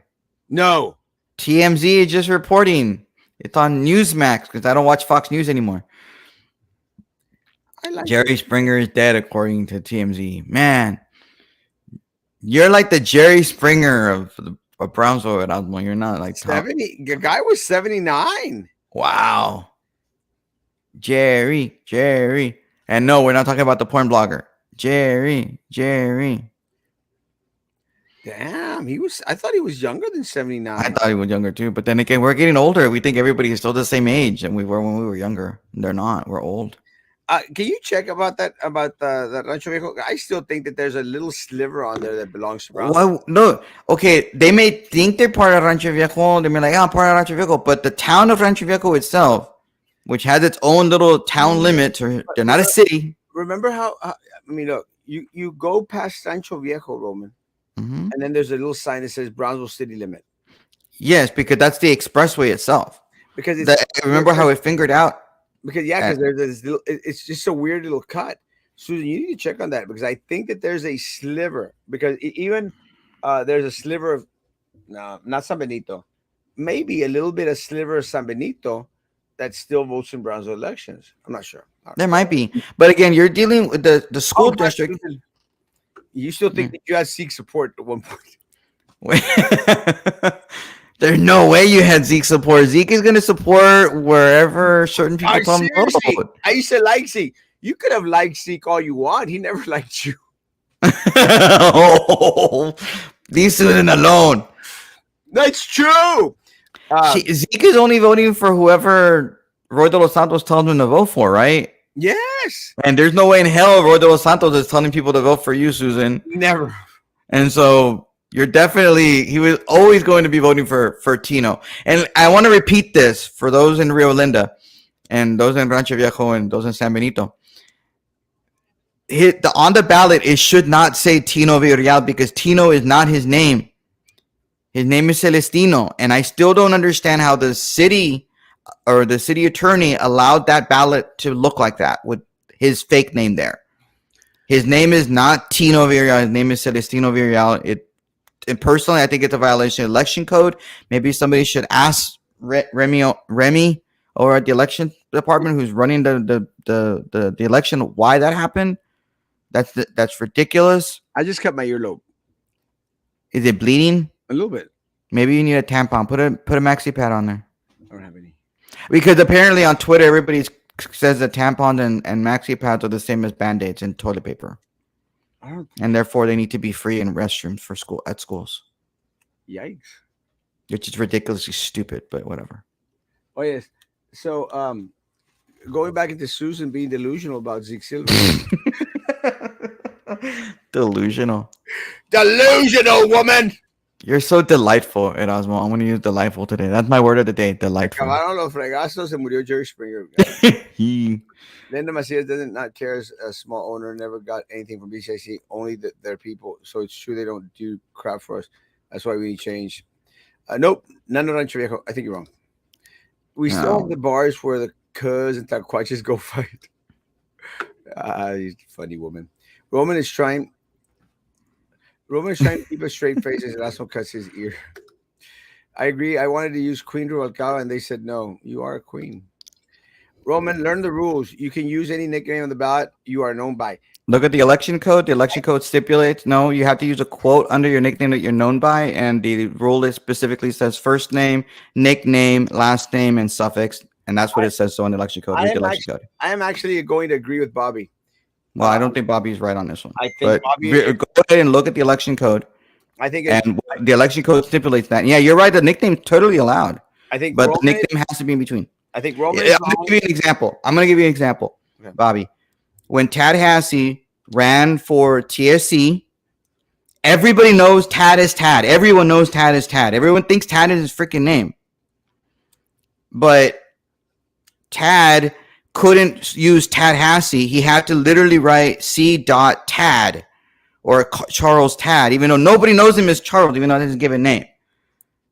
No, TMZ is just reporting. It's on Newsmax because I don't watch Fox News anymore. I like Jerry Springer is dead, according to TMZ. Man, you're like the Jerry Springer of Brownsville at Osmo. You're not like Tom. 70. The guy was 79. Wow. Jerry. And no, we're not talking about the porn blogger. Jerry. Damn, he was. I thought he was younger than I 79. thought he was younger too, but then again, we're getting older. We think everybody is still the same age and we were when we were younger. They're not. We're old. Can you check about that about the Rancho Viejo? I still think that there's a little sliver on there that belongs to Brown. Why? No. Okay, they may think they're part of Rancho Viejo. They may like, I'm part of Rancho Viejo, but the town of Rancho Viejo itself, which has its own little town limits, or they're not a city. Remember how? I mean, look, you go past Rancho Viejo, Roman, Hmm. and then there's a little sign that says Brownsville city limit Yes, because that's the expressway itself. because it's That remember how it fingered out. because there's this little. It's just a weird little cut. Susan, you need to check on that because I think that there's a sliver because even there's a sliver of no, not San Benito, maybe a little bit of sliver of San Benito that still votes in Brownsville elections. I'm not sure. All right. There might be, but again, you're dealing with the school God, district. Susan, you still think that you had Sikh support at one point? There's no way you had Zeke support. Zeke is going to support wherever certain people tell him to Seriously, vote. I used to like Sikh. You could have liked Sikh all you want. He never liked you. Oh, leave Susan alone. That's true. Zeke is only voting for whoever Roy de los Santos tells him to vote for, right? Yes. And there's no way in hell Roy de los Santos is telling people to vote for you, Susan. Never. And so he was always going to be voting for Tino. And I want to repeat this for those in Rio Linda and those in Rancho Viejo and those in San Benito. On the ballot, it should not say Tino Villarreal because Tino is not his name. His name is Celestino. And I still don't understand how the city or the city attorney allowed that ballot to look like that with his fake name there. His name is not Tino Villarreal. His name is Celestino Villarreal. And personally, I think it's a violation of election code. Maybe somebody should ask Remy over at the election department who's running the election why that happened. That's ridiculous. I just cut my earlobe Is it bleeding? a little bit. Maybe you need a tampon. Put a maxi pad on there. I don't have any. Because apparently on Twitter, everybody says that tampons and maxi pads are the same as band-aids and toilet paper. I don't. And therefore they need to be free in restrooms for schools. Yikes. Which is ridiculously stupid, but whatever. Oh yes. So, going back into Susan being delusional about Zeke Silva. Delusional. Delusional woman. You're so delightful, Erasmo. I'm gonna use delightful today. That's my word of the day. Delightful. Acabaron los fregazos, se murió Jerry Springer. he. Linda Macias doesn't not care as a small owner, never got anything from BCIC, only their people. So it's true they don't do crap for us. That's why we need change. Nope, none of Rancho Viejo. I think you're wrong. We still have No. the bars where the cuz and taquaches go fight. You funny woman. Roman is trying. Roman is trying to keep a straight face as Erasmo cuts his ear. I agree. I wanted to use Queen Rubalcaba, and they said no. You are a queen. Roman, learn the rules. You can use any nickname on the ballot you are known by. Look at the election code. The election code stipulates no, you have to use a quote under your nickname that you're known by, and the rule is specifically says first name, nickname, last name, and suffix, and that's what I, it says. So in the election code, I read the am election actually, code. I am actually going to agree with Bobby. Well, I Uh, don't think Bobby's right on this one, I think but Bobby. go ahead and look at the election code, I think it. and the election code stipulates that. Yeah, you're right. The nickname's totally allowed, I think but the Roman. nickname has to be in between. I think Roman Yeah, is I'm gonna wrong. give you an example. Okay. Bobby. When Tad Hassey ran for TSC, everybody knows Tad is Tad. Everyone knows Tad is Tad. Everyone thinks Tad is his freaking name. But Tad couldn't use Tad Hassey. He had to literally write C. Tad or Charles Tad, even though nobody knows him as Charles, even though that's his given name.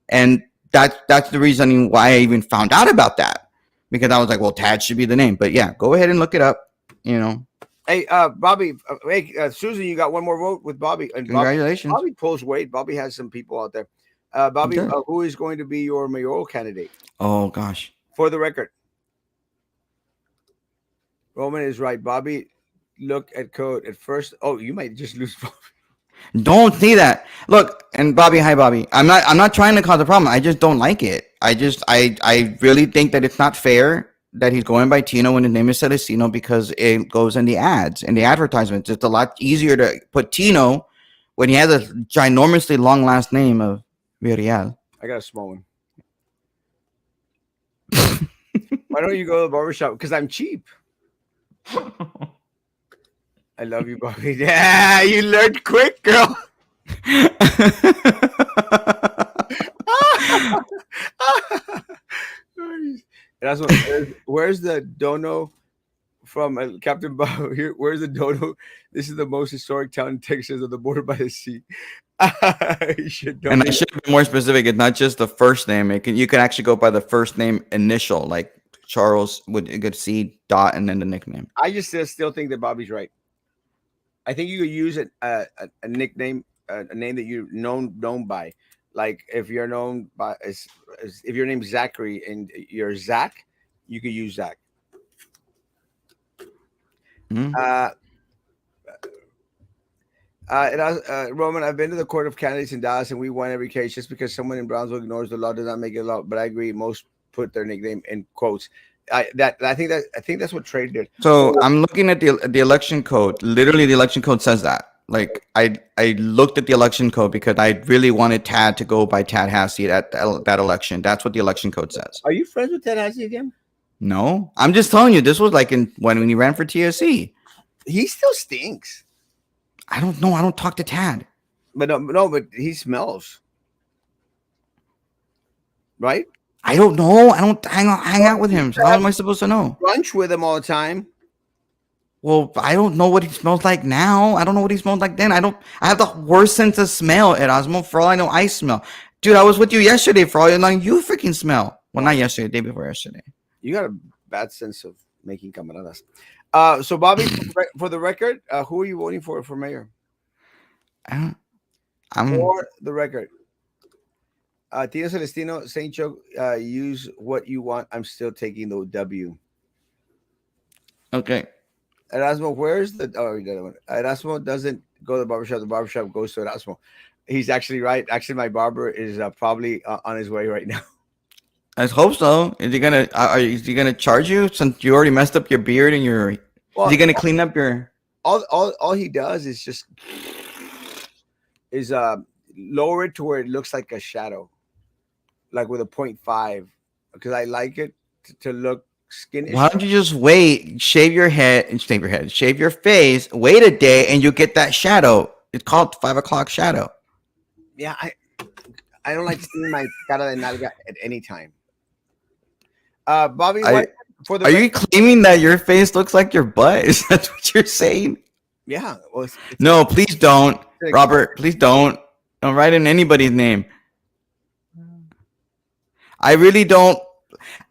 And that's the reasoning why I even found out about that. Because I was like, well, Tad should be the name. But yeah, go ahead and look it up. You know, Hey, Bobby. Hey, Susan, you got one more vote with Bobby. And congratulations. Bobby pulls weight. Bobby has some people out there. Bobby, Okay. who is going to be your mayoral candidate? Oh gosh. For the record, Roman is right. Bobby, look at code at first. Oh, you might just lose Bobby. Don't see that. Look, and Bobby, hi Bobby. I'm not trying to cause a problem. I just don't like it. I really think that it's not fair that he's going by Tino when his name is Celestino because it goes in the ads and the advertisements. It's a lot easier to put Tino when he has a ginormously long last name of Villarreal. I got a small one. Why don't you go to the barbershop? Because I'm cheap. I love you, Bobby. Yeah, you learned quick, girl. That's what. Where's the dono from Captain Bob? Here, where's the dono? This is the most historic town in Texas, on the border by the sea. You should And I donate. should be more specific. It's not just the first name. You can actually go by the first name initial, like Charles would you could see dot and then the nickname. I just still think that Bobby's right. I think you could use a nickname, a name that you're known by. Like if you're known by if your name's Zachary and you're Zach, you could use Zach. Mm. Uh, Roman, I've been to the court of candidates in Dallas, and we won every case. Just because someone in Brownsville ignores the law does not make it law. But I agree, most put their nickname in quotes. I think that's what Trey did. So I'm looking at the election code. Literally, the election code says that. Like I looked at the election code because I really wanted Tad to go by Tad Hassey at that election. That's what the election code says. Are you friends with Ted Hassey again? No, I'm just telling you. This was like when he ran for TSC. He still stinks. I don't know. I don't talk to Tad. But no, but he smells. Right? I don't know. I don't hang out with him. So how am I supposed to know? Brunch with him all the time. Well, I don't know what he smells like now. I don't know what he smelled like then. I have the worst sense of smell, Erasmo. For all I know, I smell. Dude, I was with you yesterday. For all you know, you freaking smell. Well, not yesterday, the day before yesterday. You got a bad sense of making camaradas. So Bobby, for the record, who are you voting for mayor? I'm For the record, Tino Celestino, Saint Joe, use what you want. I'm still taking the W. okay. Erasmo, where's the other one? Erasmo doesn't go to the barbershop. The barbershop goes to Erasmo. He's actually right. Actually, my barber is probably on his way right now. I hope so. Is he gonna charge you since you already messed up your beard and your? Well, Is he gonna clean up your? all he does is just lower it to where it looks like a shadow, like with a 0.5, because I like it to look Why skinish. don't you just wait, shave your face, wait a day, and you get that shadow. It's called 5 o'clock shadow. Yeah, I don't like seeing my cara de nalga at any time. Bobby, I what for the Are you record? claiming that your face looks like your butt? Is that what you're saying? Yeah, well, it's No, please don't, an expression. Robert. Please don't. Don't write in anybody's name. I really don't.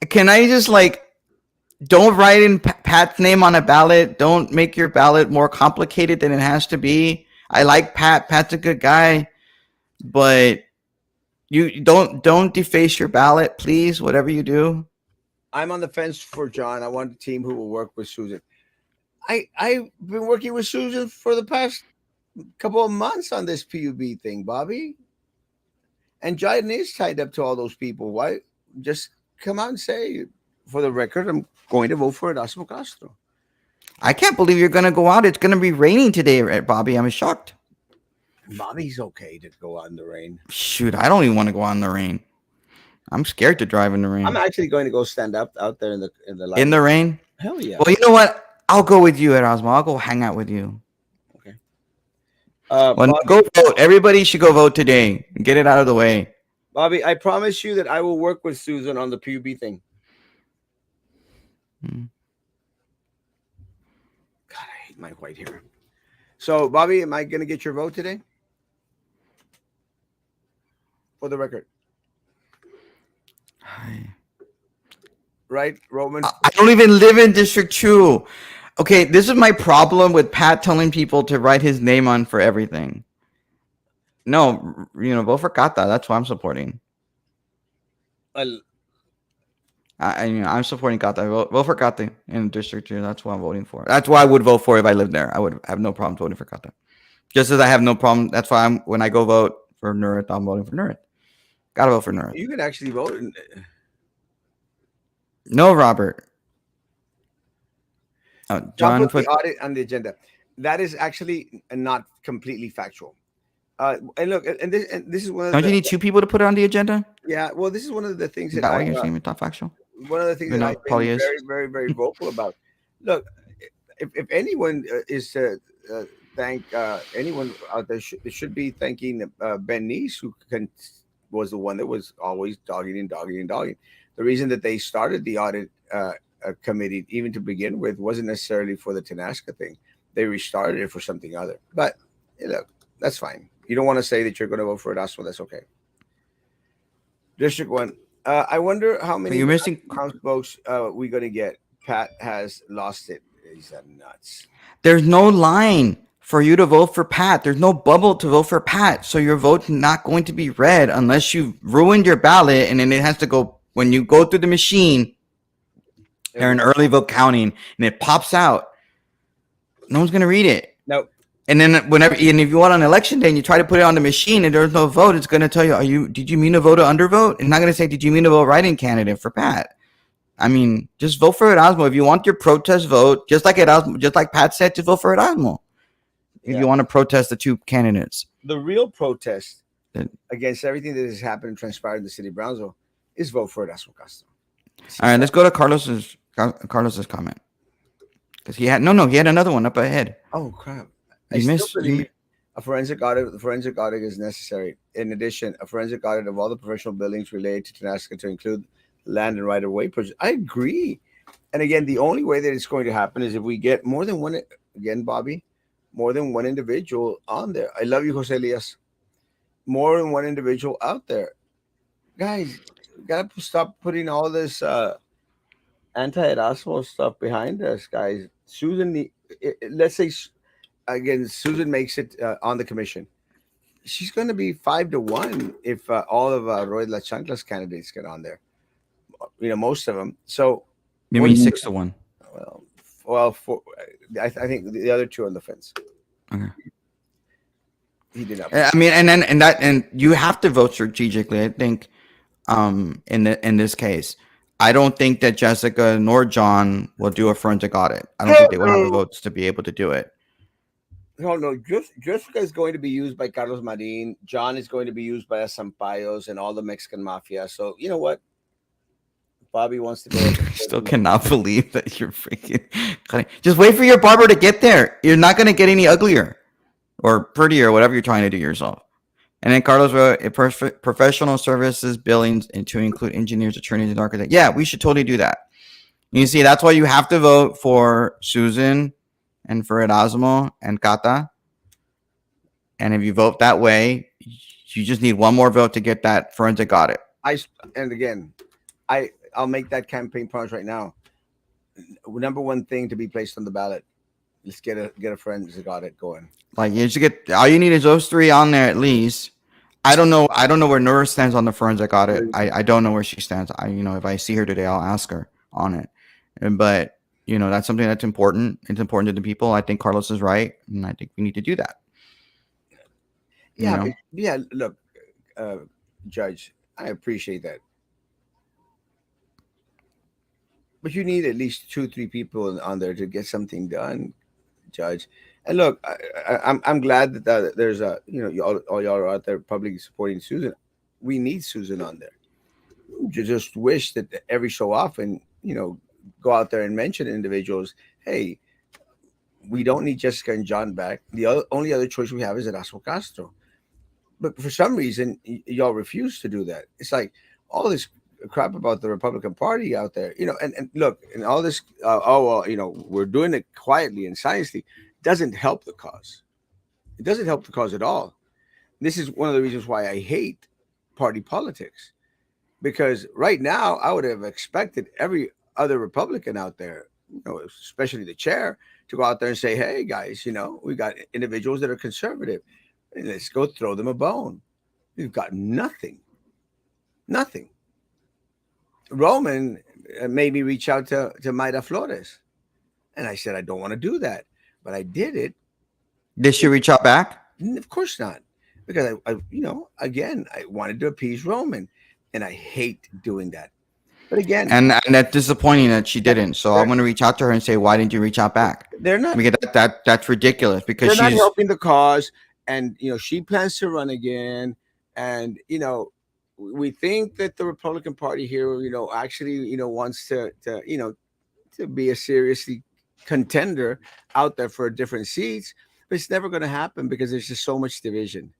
Can I just like don't write in Pat's name on a ballot? Don't make your ballot more complicated than it has to be. I like Pat. Pat's a good guy, but you don't deface your ballot, please. Whatever you do. I'm on the fence for John. I want a team who will work with Susan. I've been working with Susan for the past couple of months on this PUB thing, Bobby. And John is tied up to all those people. Why just come out and say, for the record, I'm going to vote for Erasmo Castro. I can't believe you're gonna go out. It's gonna be raining today, right, Bobby. I'm shocked. Bobby's okay to go out in the rain. Shoot, I don't even want to go out in the rain. I'm scared to drive in the I'm rain. actually going to go stand up out there in the In light. the rain? Hell yeah. Well, you know what? I'll go with you, Erasmo. I'll go hang out with you. Okay. Well, no, Bobby, go vote. Everybody should go vote today. Get it out of the way. Bobby, I promise you that I will work with Susan on the PUB thing. Hmm. God, I hate my white hair. So, Bobby, am I going to get your vote today? For the record, right, Roman? I don't even live in District 2. Okay, this is my problem with Pat telling people to write his name on for everything. No, vote for Kata. That's what I'm supporting. Well, I'm supporting Kata. Vote for Kata in District 2. That's what I'm voting for. That's why I would vote for if I lived there. I would have no problem voting for Kata. Just as I have no problem. That's why when I go vote for Nurit, I'm voting for Nurit. Gotta vote for Nurit. you can actually vote. No, Robert. John John put the put. audit on the agenda. That is actually not completely factual. And look, and this is one of Don't you the need two people to put it on the agenda? yeah. Well, this is one of the things Is that that why you're saying it's not factual? one of the things You're that not I've been probably is. very, very, very vocal about. Look, if anyone is to thank anyone out there, it should be thanking Ben Nice, who was the one that was always dogging and dogging and dogging. The reason that they started the audit committee, even to begin with, wasn't necessarily for the Tenasca thing. They restarted it for something other. But look, that's fine. You don't want to say that you're going to vote for Erasmo. That's okay. District 1. I wonder how But many you're missing. House votes we going to get. Pat has lost it. He's nuts. There's no line for you to vote for Pat. There's no bubble to vote for Pat. So your vote's not going to be read unless you've ruined your ballot and then it has to go when you go through the machine. They're in early vote counting and it pops out. No one's gonna read it. No, And then if you want on election day and you try to put it on the machine and there's no vote, it's gonna tell you, did you mean to vote or undervote? It's not gonna say, did you mean to vote write-in candidate for Pat? I mean, just vote for Erasmo. If you want your protest vote, just like Pat said, to vote for Erasmo. If yeah. you want to protest the two candidates. The real protest Then- against everything that has happened and transpired in the city of Brownsville is vote for Erasmo Castro. All right, let's go to Carlos's comment. Because he had another one up ahead. Oh crap! I You still missed believe a forensic audit. The forensic audit is necessary. In addition, a forensic audit of all the professional buildings related to Tenasca to include land and right of way projects. I agree. And again, the only way that it's going to happen is if we get more than one. Again, Bobby, more than one individual on there. I love you, Jose Elias. More than one individual out there, guys. Gotta stop putting all this anti-Erasmo stuff behind us, guys. Susan, let's say again, Susan makes it on the commission. She's going to be 5-1 if all of Roy La Chancla's candidates get on there. Most of them. So, You what mean do you- 6-1? well, I think the other two on the fence. Okay. He did not. I mean, and you have to vote strategically. I think, in this case, I don't think that Jessica nor John will do a forensic audit. I don't think they will have the votes to be able to do it. No. Jessica is going to be used by Carlos Marin. John is going to be used by Sampayos and all the Mexican mafia. So you know what? Bobby wants to go. Still cannot believe that you're freaking cutting. Just wait for your barber to get there. You're not gonna get any uglier or prettier, whatever you're trying to do yourself. And then Carlos wrote professional services billings and to include engineers, attorneys, and architects. Yeah, we should totally do that. You see, that's why you have to vote for Susan and for Erasmo and Kata. And if you vote that way, you just need one more vote to get that forensic audit. I and again, I'll make that campaign promise right now. Number one thing to be placed on the ballot. Let's get a forensic audit going. Like you just get all you need is those three on there at least. I don't know. I don't know where Nora stands on the forensic audit. I don't know where she stands. If I see her today, I'll ask her on it. But that's something that's important. It's important to the people. I think Carlos is right, and I think we need to do that. Yeah, yeah. Look, uh, Judge, I appreciate that, but you need at least two, three people on there to get something done, Judge. And look, I'm glad that there's all y'all are out there publicly supporting Susan. We need Susan on there. Just wish that every so often, go out there and mention individuals. Hey, we don't need Jessica and John back. The only other choice we have is Erasmo Castro. But for some reason, y'all refuse to do that. It's like all this crap about the Republican Party out there, and look, and all this, we're doing it quietly and silently, doesn't help the cause. It doesn't help the cause at all. This is one of the reasons why I hate party politics, because right now I would have expected every other Republican out there, especially the chair, to go out there and say, "Hey guys, we got individuals that are conservative. Let's go throw them a bone." We've got nothing. Nothing. Roman made me reach out to Mayra Flores. And I said, I don't want to do that. But I did it. Did she reach out back? Of course not. Because again, I wanted to appease Roman. And I hate doing that. But again, and that's disappointing that she didn't. So I'm going to reach out to her and say, why didn't you reach out back? They're not. Because that's ridiculous. Because they're not helping the cause. And she plans to run again. And we think that the Republican Party here, actually, wants to be a seriously contender out there for different seats, but it's never going to happen because there's just so much division,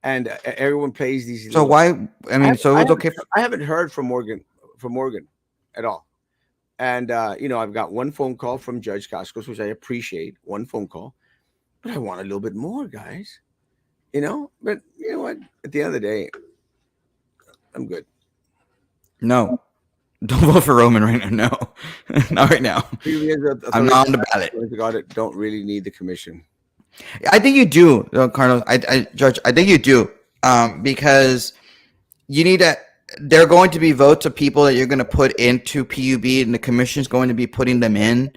and everyone plays these. So why? I mean, so it's okay. I haven't heard from Morgan at all, and I've got one phone call from Judge Cascos, which I appreciate. One phone call, but I want a little bit more, guys. But you know what? At the end of the day, I'm good. No. Don't vote for Roman right now. No. Not right now. I'm not on the ballot. Don't really need the commission. I think you do, Carlos. Judge, I think you do. Because you need to, there are going to be votes of people that you're going to put into PUB and the commission is going to be putting them in.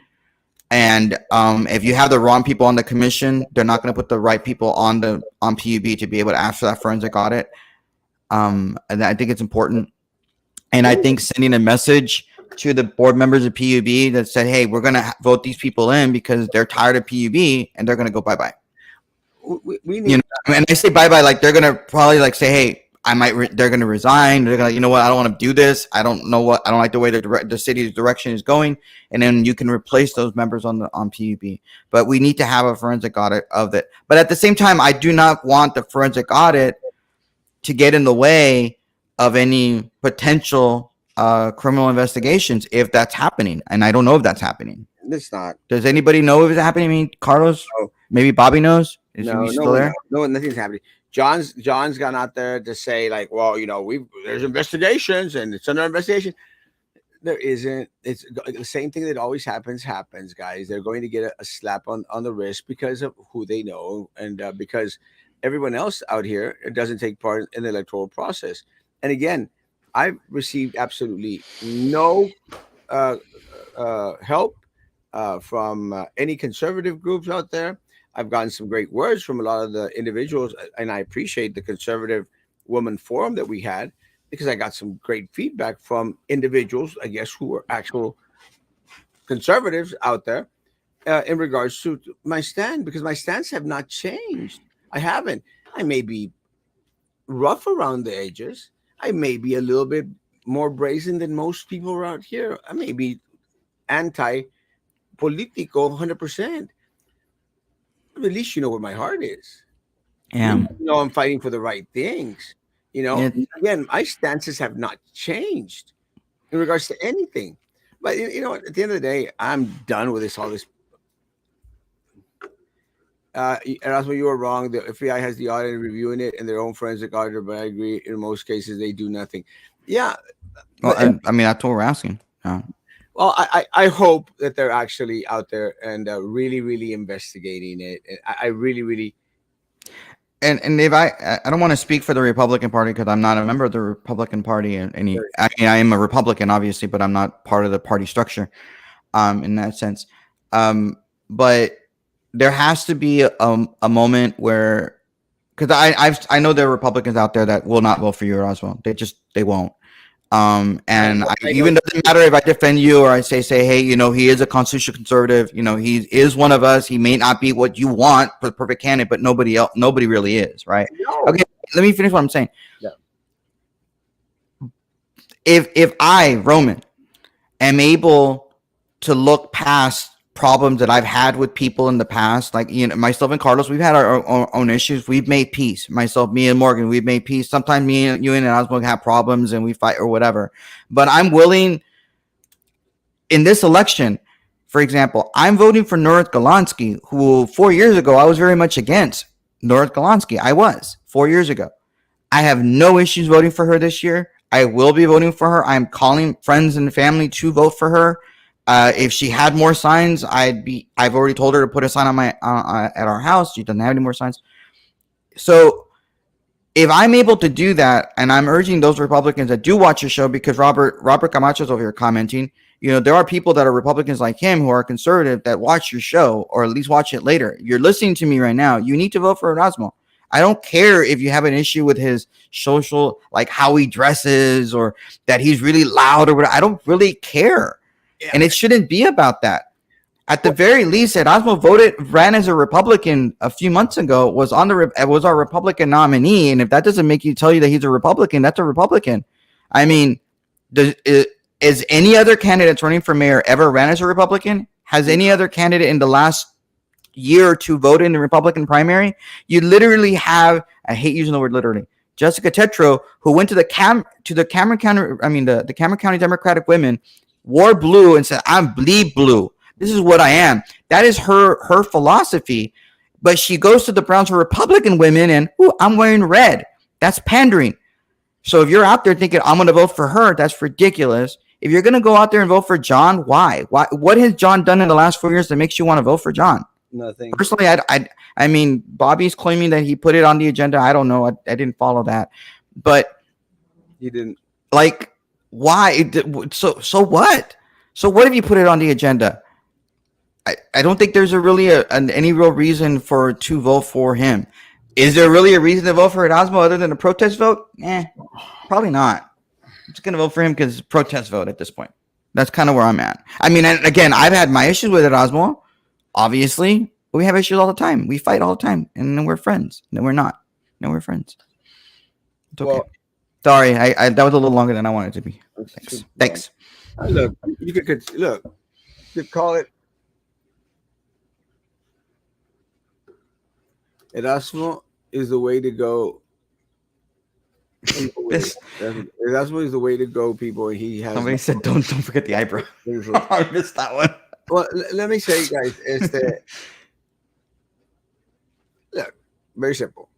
And if you have the wrong people on the commission, they're not going to put the right people on PUB to be able to ask for that forensic audit. And I think it's important. And I think sending a message to the board members of PUB that said, hey, we're going to vote these people in because they're tired of PUB and they're going to go bye-bye. We need, and I say bye-bye, like they're going to probably say, hey, they're going to resign. They're going to, I don't want to do this. I don't like the way the city's direction is going. And then you can replace those members on PUB. But we need to have a forensic audit of it. But at the same time, I do not want the forensic audit to get in the way of any potential criminal investigations if that's happening. And I don't know if that's happening. It's not. Does anybody know if it's happening? I mean, Carlos? No. Maybe Bobby knows? Is he still there? No, nothing's happening. John's gone out there to say, like, well, there's investigations and it's under investigation. There isn't. It's the same thing that always happens, guys. They're going to get a slap on the wrist because of who they know and because everyone else out here doesn't take part in the electoral process. And again, I've received absolutely no help from any conservative groups out there. I've gotten some great words from a lot of the individuals, and I appreciate the conservative woman forum that we had because I got some great feedback from individuals, I guess, who are actual conservatives out there in regards to my stand, because my stance have not changed. I haven't. I may be rough around the edges. I may be a little bit more brazen than most people around here. I may be anti political 100%. At least you know where my heart is. At Yeah. least you know I'm fighting for the right things. You know, It, again, my stances have not changed in regards to anything. But you know what? At the end of the day, I'm done with this. All this. Erasmo, you were wrong. The FBI has the audit reviewing it and their own forensic auditor. But I agree. In most cases, they do nothing. Yeah, well, but I mean, that's what we're asking. well, I hope that they're actually out there and really, really investigating it. And I really, really. And if I don't want to speak for the Republican Party because I'm not a member of the Republican Party, and any I mean I am a Republican obviously, but I'm not part of the party structure. In that sense, um, but there has to be a moment where because I know there are Republicans out there that will not vote for you as well. They won't. And I know. even doesn't matter if I defend you or I say, hey, he is a constitutional conservative. He is one of us. He may not be what you want for the perfect candidate, but nobody really is, right? No. Okay, let me finish what I'm saying. Yeah. If I, Roman, am able to look past problems that I've had with people in the past, like myself and Carlos, we've had our own issues. We've made peace. Myself, me and Morgan, we've made peace. Sometimes me and you and Osmo have problems and we fight or whatever. But I'm willing in this election, for example, I'm voting for North Galansky, who 4 years ago I was very much against North Galansky. I was 4 years ago. I have no issues voting for her this year. I will be voting for her. I'm calling friends and family to vote for her. If she had more signs, I've already told her to put a sign on my at our house. She doesn't have any more signs. So if I'm able to do that, and I'm urging those Republicans that do watch your show, because Robert Camacho's over here commenting, there are people that are Republicans like him who are conservative that watch your show or at least watch it later. You're listening to me right now. You need to vote for Erasmo. I don't care if you have an issue with his social, like how he dresses or that he's really loud or whatever. I don't really care. Yeah. And it shouldn't be about that. At the very least, Erasmo ran as a Republican a few months ago, was our Republican nominee. And if that doesn't make you tell you that he's a Republican, that's a Republican. I mean, is any other candidate running for mayor ever ran as a Republican? Has any other candidate in the last year or two voted in the Republican primary? You literally have, I hate using the word literally, Jessica Tetro, who went to the Cameron County Democratic women, wore blue and said, "I'm bleed blue. This is what I am." That is her philosophy. But she goes to the Browns for Republican women and, I'm wearing red. That's pandering. So if you're out there thinking, I'm going to vote for her, that's ridiculous. If you're going to go out there and vote for John, why? What has John done in the last 4 years that makes you want to vote for John? Nothing. Personally, I mean, Bobby's claiming that he put it on the agenda. I don't know. I didn't follow that. But He didn't. like, why? So what? So what if you put it on the agenda? I don't think there's any real reason to vote for him. Is there really a reason to vote for Erasmo other than a protest vote? Probably not. I'm just going to vote for him because it's a protest vote at this point. That's kind of where I'm at. I mean, again, I've had my issues with Erasmo. Obviously, we have issues all the time. We fight all the time. And then we're friends. No, we're not. No, we're friends. It's okay. Well, sorry, I that was a little longer than I wanted it to be. Thanks. Look, you could call it Erasmo is the way to go. Erasmo is the way to go, people. He has. Somebody said, "Don't forget the eyebrow." I missed that one. Well, let me say, guys, is that look, very simple.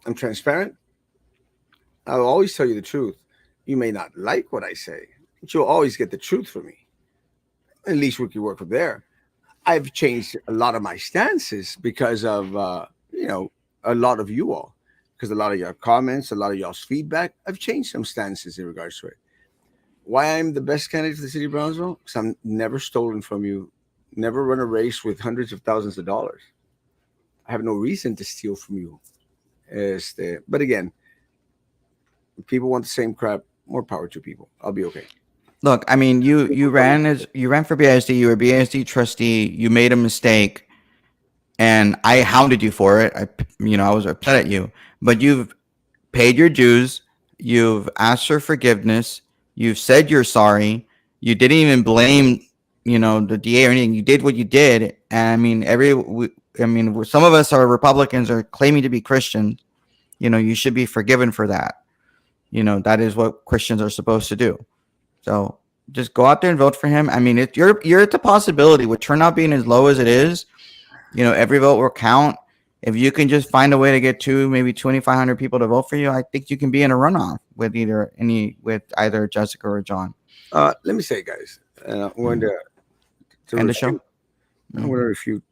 I'm transparent. I'll always tell you the truth. You may not like what I say, but you'll always get the truth from me. At least we can work from there. I've changed a lot of my stances because of a lot of you all, because a lot of your comments, a lot of y'all's feedback. I've changed some stances in regards to it. Why I'm the best candidate for the city of Brownsville? Because I'm never stolen from you, never run a race with hundreds of thousands of dollars. I have no reason to steal from you. But again, if people want the same crap, more power to people. I'll be okay. Look, I mean, you ran for BISD. You were a BISD trustee. You made a mistake, and I hounded you for it. I was upset at you, but you've paid your dues. You've asked for forgiveness. You've said you're sorry. You didn't even blame, the DA or anything. You did what you did. And I mean, some of us are Republicans or claiming to be Christians. You should be forgiven for that. That is what Christians are supposed to do. So just go out there and vote for him. I mean, you're at the possibility with turnout being as low as it is. Every vote will count. If you can just find a way to get maybe 2,500 people to vote for you, I think you can be in a runoff with either Jessica or John. Let me say, guys, I'm going Mhm. to End the show. refute. I'm Mhm. going to refute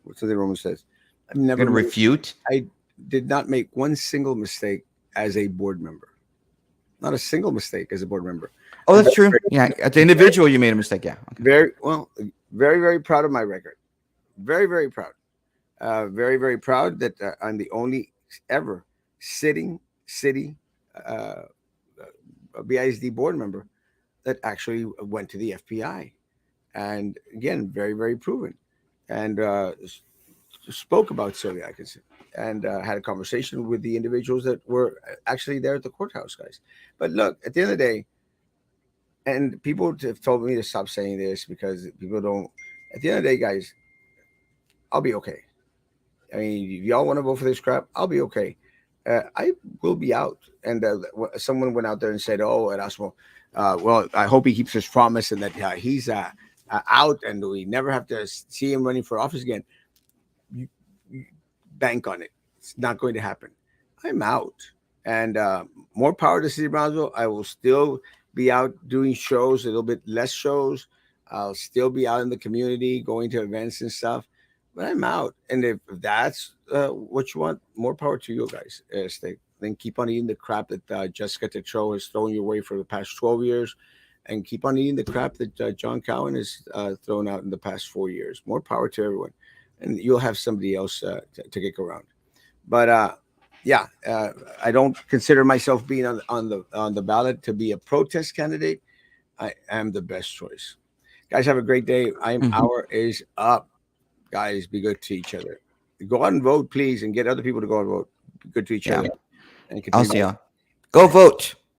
what the Roman says. I've never You're gonna made. refute. I did not make one single mistake as a board member. Not a single mistake as a board member. Oh, I'm that's very, true. Yeah, as an individual, you made a mistake. Yeah. Okay. very well, very, very proud of my record. Very, very proud. Very, very proud that I'm the only ever sitting city uh, BISD board member that actually went to the FBI. And again, very, very proven. And spoke about celiac and had a conversation with the individuals that were actually there at the courthouse, guys. But look, at the end of the day, and people have told me to stop saying this because people don't. At the end of the day, guys, I'll be okay. I mean, if y'all want to vote for this crap, I'll be okay. I will be out. And someone went out there and said, "Oh, Erasmo, well, I hope he keeps his promise and that he's out and we never have to see him running for office again." You, you bank on it. It's not going to happen. I'm out. And more power to City of Brownsville. I will still be out doing shows, a little bit less shows. I'll still be out in the community, going to events and stuff. But I'm out. And if that's what you want, more power to you guys. Stay. Then keep on eating the crap that Jessica Tetro has thrown your way for the past 12 years. And keep on eating the crap that John Cowan has thrown out in the past 4 years. More power to everyone, and you'll have somebody else to kick around. But yeah, I don't consider myself being on the ballot to be a protest candidate. I am the best choice. Guys, have a great day. I'm Mhm. Hour is up. Guys, be good to each other. Go out and vote, please, and get other people to go and vote. Be good to each Yeah. other and I'll continue. see y'all. Go vote.